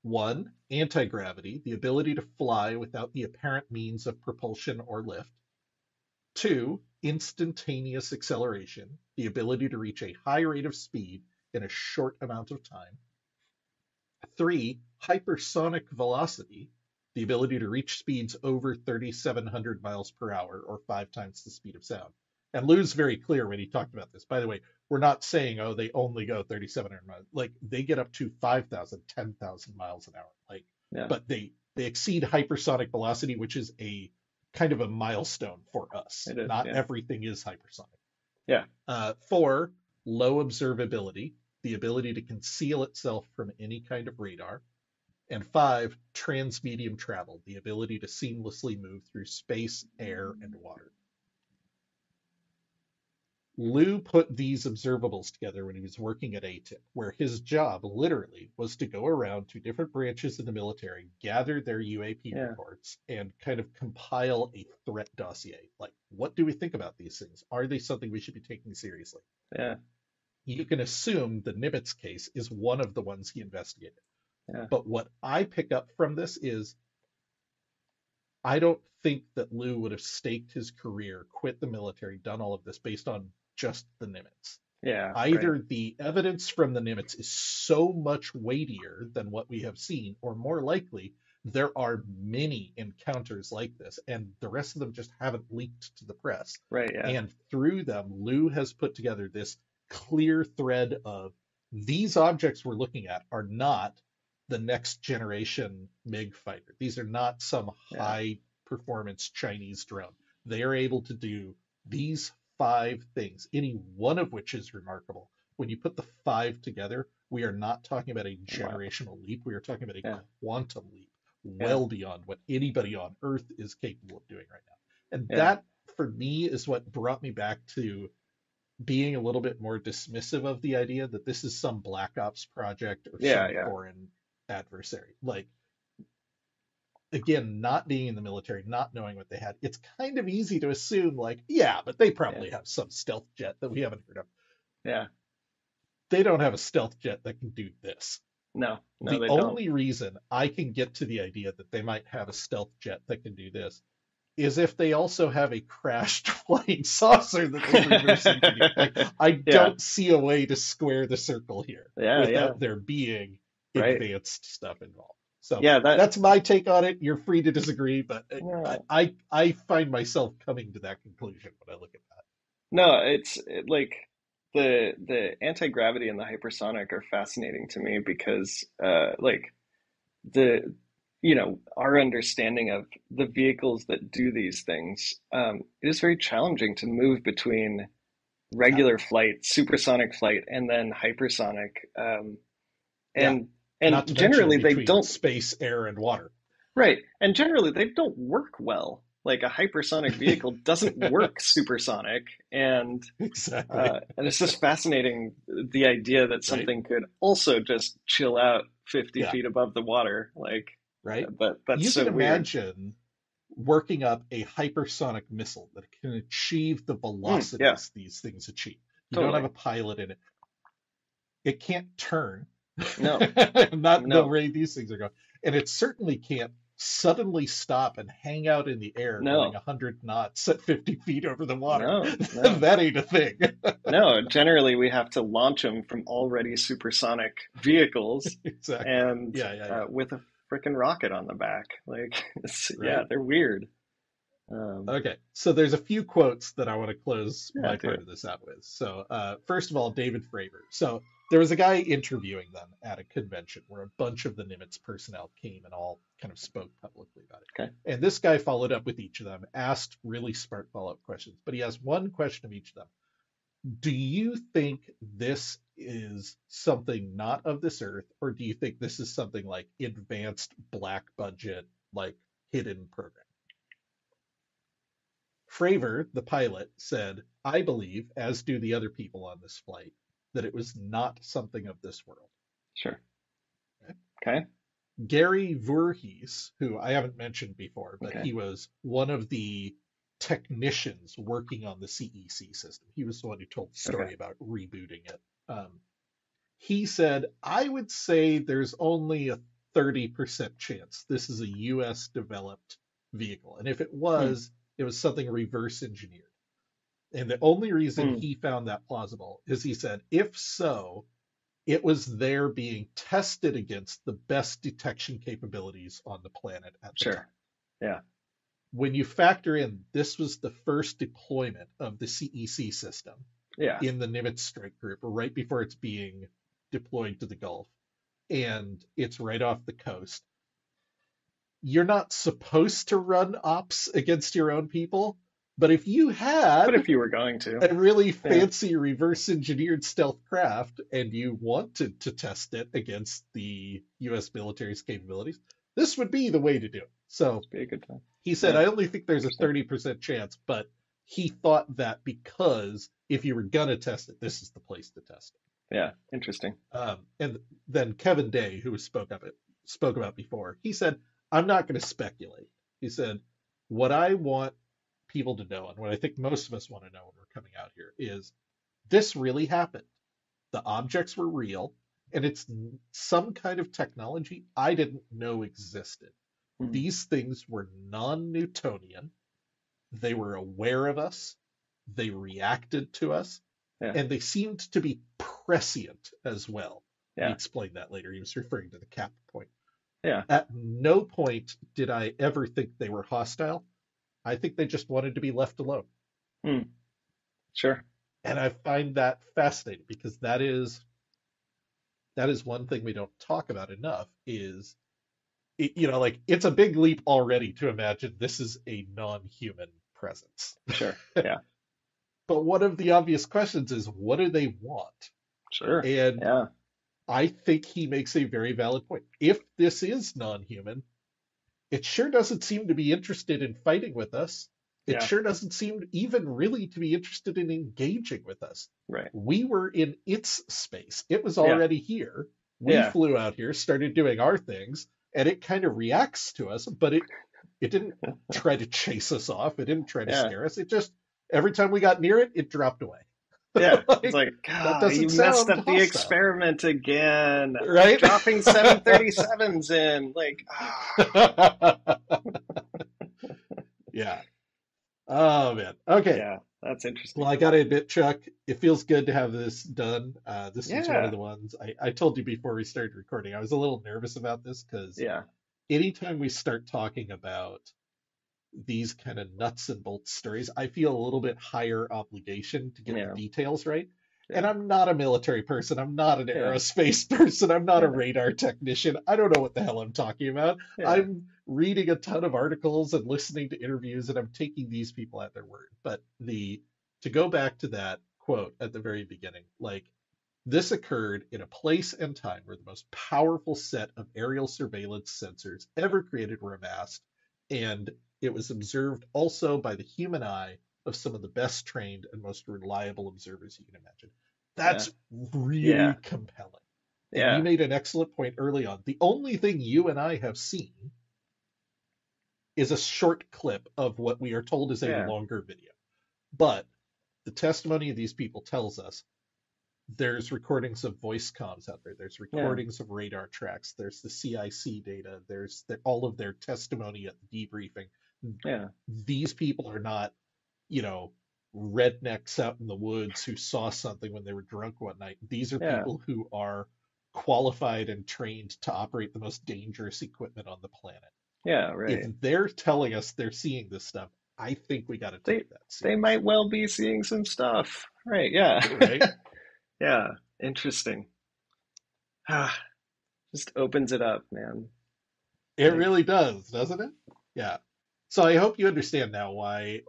1, anti-gravity, the ability to fly without the apparent means of propulsion or lift. 2, instantaneous acceleration, the ability to reach a high rate of speed in a short amount of time. 3, hypersonic velocity, the ability to reach speeds over 3,700 miles per hour, or 5 times the speed of sound. And Lou's very clear when he talked about this. By the way, we're not saying, oh, they only go 3,700 miles. Like, they get up to 5,000, 10,000 miles an hour. Like, Yeah. but they exceed hypersonic velocity, which is a kind of a milestone for us. It is. Not Yeah. everything is hypersonic. Yeah. 4, low observability, the ability to conceal itself from any kind of radar. And 5, transmedium travel, the ability to seamlessly move through space, air, and water. Lou put these observables together when he was working at ATIP, where his job literally was to go around to different branches of the military, gather their UAP Yeah. reports, and kind of compile a threat dossier. Like, what do we think about these things? Are they something we should be taking seriously? Yeah. You can assume the Nimitz case is one of the ones he investigated. Yeah. But what I pick up from this is I don't think that Lou would have staked his career, quit the military, done all of this based on just the Nimitz. Yeah. Either Right. the evidence from the Nimitz is so much weightier than what we have seen, or more likely, there are many encounters like this, and the rest of them just haven't leaked to the press. Right. Yeah. And through them, Lou has put together this clear thread of these objects we're looking at are not the next generation MiG fighter. These are not some Yeah. high performance Chinese drone. They are able to do these 5 things, any one of which is remarkable. When you put the 5 together, we are not talking about a Wow. generational leap. We are talking about a Yeah. quantum leap, Yeah. well beyond what anybody on Earth is capable of doing right now. And Yeah. that, for me, is what brought me back to being a little bit more dismissive of the idea that this is some black ops project or Yeah. some Yeah. foreign adversary. Like, again, not being in the military, not knowing what they had, it's kind of easy to assume, like, yeah, but they Yeah. probably have some stealth jet that we haven't heard of. Yeah. They don't have a stealth jet that can do this. No, The they don't. only reason I can get to the idea that they might have a stealth jet that can do this is if they also have a crashed flying saucer that they reverse engineer. Like, I Yeah. don't see a way to square the circle here Yeah. Yeah. without there being Right. advanced stuff involved. So Yeah. that's my take on it. You're free to disagree, but No. I find myself coming to that conclusion when I look at that. No, like the anti-gravity and the hypersonic are fascinating to me because like the our understanding of the vehicles that do these things, it is very challenging to move between Yeah, regular flight, supersonic flight, and then hypersonic. yeah. And Not to mention generally they between don't. space, air, and water. Right. And generally, they don't work well. Like a hypersonic vehicle doesn't work supersonic. Exactly. And it's just fascinating the idea that Right? something could also just chill out 50 Yeah, feet above the water. Like, right. but that's You so can weird. imagine working up a hypersonic missile that can achieve the Yeah, velocities these things achieve. You don't have totally. a pilot in it. It can't turn, No, not the no, way these things are going. And it certainly can't suddenly stop and hang out in the air going no, 100 knots at 50 feet over the water. no. That ain't a thing. No, generally we have to launch them from already supersonic vehicles Exactly. and Yeah, yeah, yeah. with a freaking rocket on the back. Like, yeah, Right? they're weird. Um, Okay, so there's a few quotes that I want to close yeah, my do part it. of this out with. So, first of all, David Fravor. So, there was a guy interviewing them at a convention where a bunch of the Nimitz personnel came and all kind of spoke publicly about it. Okay. And this guy followed up with each of them, asked really smart follow-up questions, but he has one question of each of them. Do you think this is something not of this earth, or do you think this is something like advanced black budget, like hidden program? Fravor, the pilot, said, I believe, as do the other people on this flight, that it was not something of this world. Sure. Okay? Okay. Gary Voorhees, who I haven't mentioned before, but Okay. he was one of the technicians working on the CEC system. He was the one who told the Okay. story about rebooting it. He said, I would say there's only a 30% chance this is a US developed vehicle. And if it Hmm. was something reverse engineered. And the only reason Hmm. he found that plausible is he said, if so, it was there being tested against the best detection capabilities on the planet at the time. Sure. Yeah. When you factor in this was the first deployment of the CEC system Yeah. in the Nimitz strike group, right before it's being deployed to the Gulf, and it's right off the coast, you're not supposed to run ops against your own people. But if you But had if you were going to, a really yeah. fancy reverse engineered stealth craft and you wanted to test it against the US military's capabilities, this would be the way to do it. So It'd be a good time. he said, Yeah. I only think there's a Interesting. 30% chance, but he thought that because if you were going to test it, this is the place to test it. Yeah. Interesting. And then Kevin Day, who spoke about before, he said, I'm not going to speculate. He said, what I want people to know, and what I think most of us want to know when we're coming out here, is this really happened. The objects were real, and it's some kind of technology I didn't know existed. Hmm. These things were non-Newtonian. They were aware of us. They reacted to us. Yeah. And they seemed to be prescient as well. He Yeah. explained that later. He was referring to the cap point. Yeah. At no point did I ever think they were hostile. I think they just wanted to be left alone. Hmm. Sure. And I find that fascinating because that is one thing we don't talk about enough is like it's a big leap already to imagine this is a non-human presence. Sure. Yeah. But one of the obvious questions is, what do they want? Sure. And Yeah. I think he makes a very valid point. If this is non-human, it sure doesn't seem to be interested in fighting with us. It Yeah. sure doesn't seem even really to be interested in engaging with us. Right. We were in its space. It was Yeah. already here. We Yeah. flew out here, started doing our things, and it kind of reacts to us, but it didn't try to chase us off. It didn't try to Yeah. scare us. It just every time we got near it, it dropped away. Yeah. It's Like like, that God, you doesn't messed sound up the hostile, experiment again. right? Dropping 737s in. Like, Yeah. Oh man. Okay. yeah, that's Well, interesting. I gotta admit, Chuck, it feels good to have this done. This was one of Yeah. the ones I told you before we started recording. I was a little nervous about this because Yeah. anytime we start talking about these kind of nuts and bolts stories, I feel a little bit higher obligation to get the Yeah. details right. And Yeah. I'm not a military person. I'm not an Yeah. aerospace person. I'm not a Yeah. radar technician. I don't know what the hell I'm talking about. Yeah. I'm reading a ton of articles and listening to interviews, and I'm taking these people at their word. But to go back to that quote at the very beginning, like this occurred in a place and time where the most powerful set of aerial surveillance sensors ever created were amassed, and it was observed also by the human eye of some of the best trained and most reliable observers you can imagine. Yeah. That's really Yeah. compelling. And you Yeah. made an excellent point early on. The only thing you and I have seen is a short clip of what we are told is a Yeah. longer video. But the testimony of these people tells us there's recordings of voice comms out there. There's Yeah. recordings of radar tracks. There's the CIC data. There's all of their testimony at the debriefing. Yeah. These people are not, you know, rednecks out in the woods who saw something when they were drunk one night. These are Yeah. people who are qualified and trained to operate the most dangerous equipment on the planet. Yeah. If Right. they're telling us they're seeing this stuff, I think we got to They take that they might seriously. well be seeing some stuff. Right. Yeah. Right? Yeah. Interesting. Ah, just opens it up, man. It Like, really does, doesn't it? Yeah. So I hope you understand now why,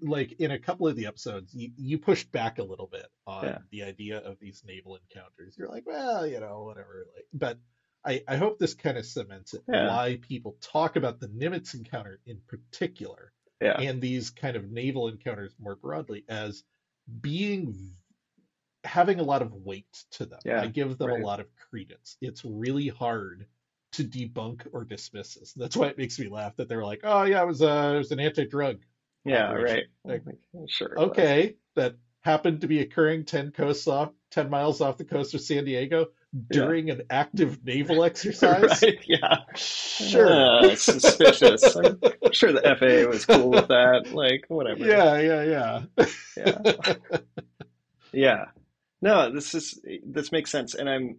like in a couple of the episodes, you pushed back a little bit on yeah. the idea of these naval encounters. You're like, well, whatever. Like, but I hope this kind of cements it, Yeah. why people talk about the Nimitz encounter in particular Yeah. and these kind of naval encounters more broadly as being having a lot of weight to them. I Yeah. give them a Right. lot of credence. It's really hard to debunk or dismiss this. That's why it makes me laugh that they're like, "Oh yeah, it was an anti-drug Yeah. operation." Right. Like, Like, sure it was. okay, that happened to be occurring 10 miles off the coast of San Diego Yeah. during an active naval exercise. Right. Yeah. Sure. Suspicious. I'm sure the FAA was cool with that. Like, whatever. Yeah. Yeah. Yeah. No, this makes sense. And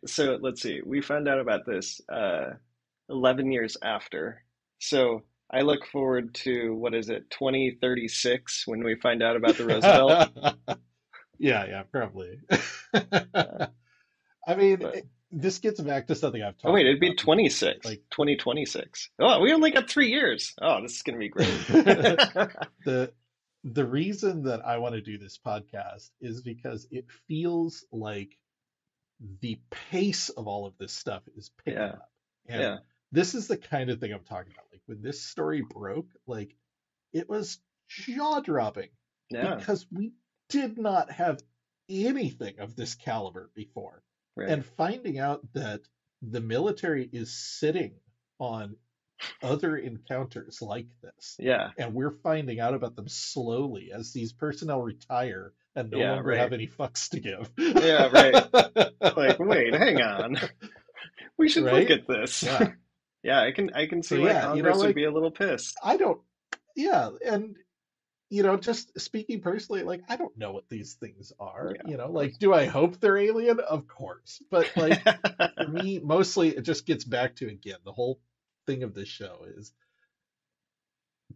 so let's see. We found out about this 11 years after. So I look forward to, what is it, 2036 when we find out about the Roosevelt. Yeah, probably. Uh, I mean, but this gets back to something I've oh talked wait, it'd be about before. 26, Like 2026. Oh, we only got 3 years. Oh, this is gonna be great. the the reason that I want to do this podcast is because it feels like the pace of all of this stuff is picking Yeah. up. And Yeah. this is the kind of thing I'm talking about. Like when this story broke, like it was jaw-dropping Yeah. because we did not have anything of this caliber before. Right. And finding out that the military is sitting on other encounters like this, Yeah. and we're finding out about them slowly as these personnel retire and no Yeah. longer have Right. any fucks to give. Yeah. Right. Like, wait, hang on. We should look Right? at this. Yeah. Yeah, I can So see why yeah, Congress would like be a little pissed. I don't, yeah, and just speaking personally, like I don't know what these things are. Yeah, of Like course. do I hope they're alien? Of course. But like for me, mostly it just gets back to again, the whole thing of this show is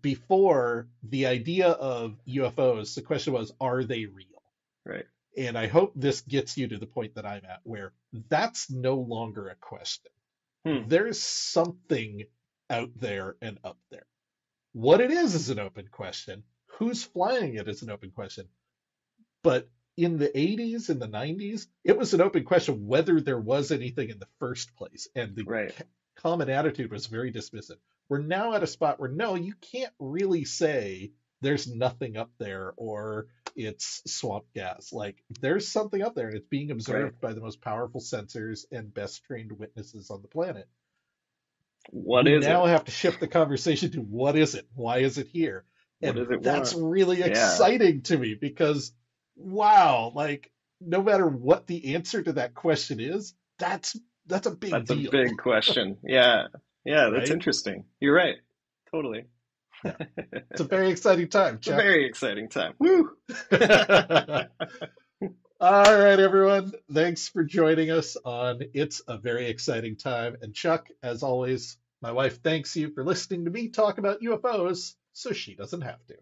before the idea of UFOs, the question was, are they real? Right. And I hope this gets you to the point that I'm at where that's no longer a question. Hmm. There's something out there and up there. What it is an open question. Who's flying it is an open question. But in the 80s and the 90s, it was an open question whether there was anything in the first place. And the Right. common attitude was very dismissive. We're now at a spot where, no, you can't really say there's nothing up there or it's swamp gas. Like, there's something up there and it's being Right. observed by the most powerful sensors and best trained witnesses on the planet. What We is now it? have to shift the conversation to what is it? Why is it here? What And does it that's want? really Yeah. exciting to me because, wow, like, no matter what the answer to that question is, that's a big That's a deal, big question. Yeah. Yeah, that's right? interesting. You're right. Totally. Yeah. It's a very exciting time, It's a Chuck. very exciting time. Woo! All right, everyone. Thanks for joining us on It's a Very Exciting Time. And Chuck, as always, my wife thanks you for listening to me talk about UFOs so she doesn't have to.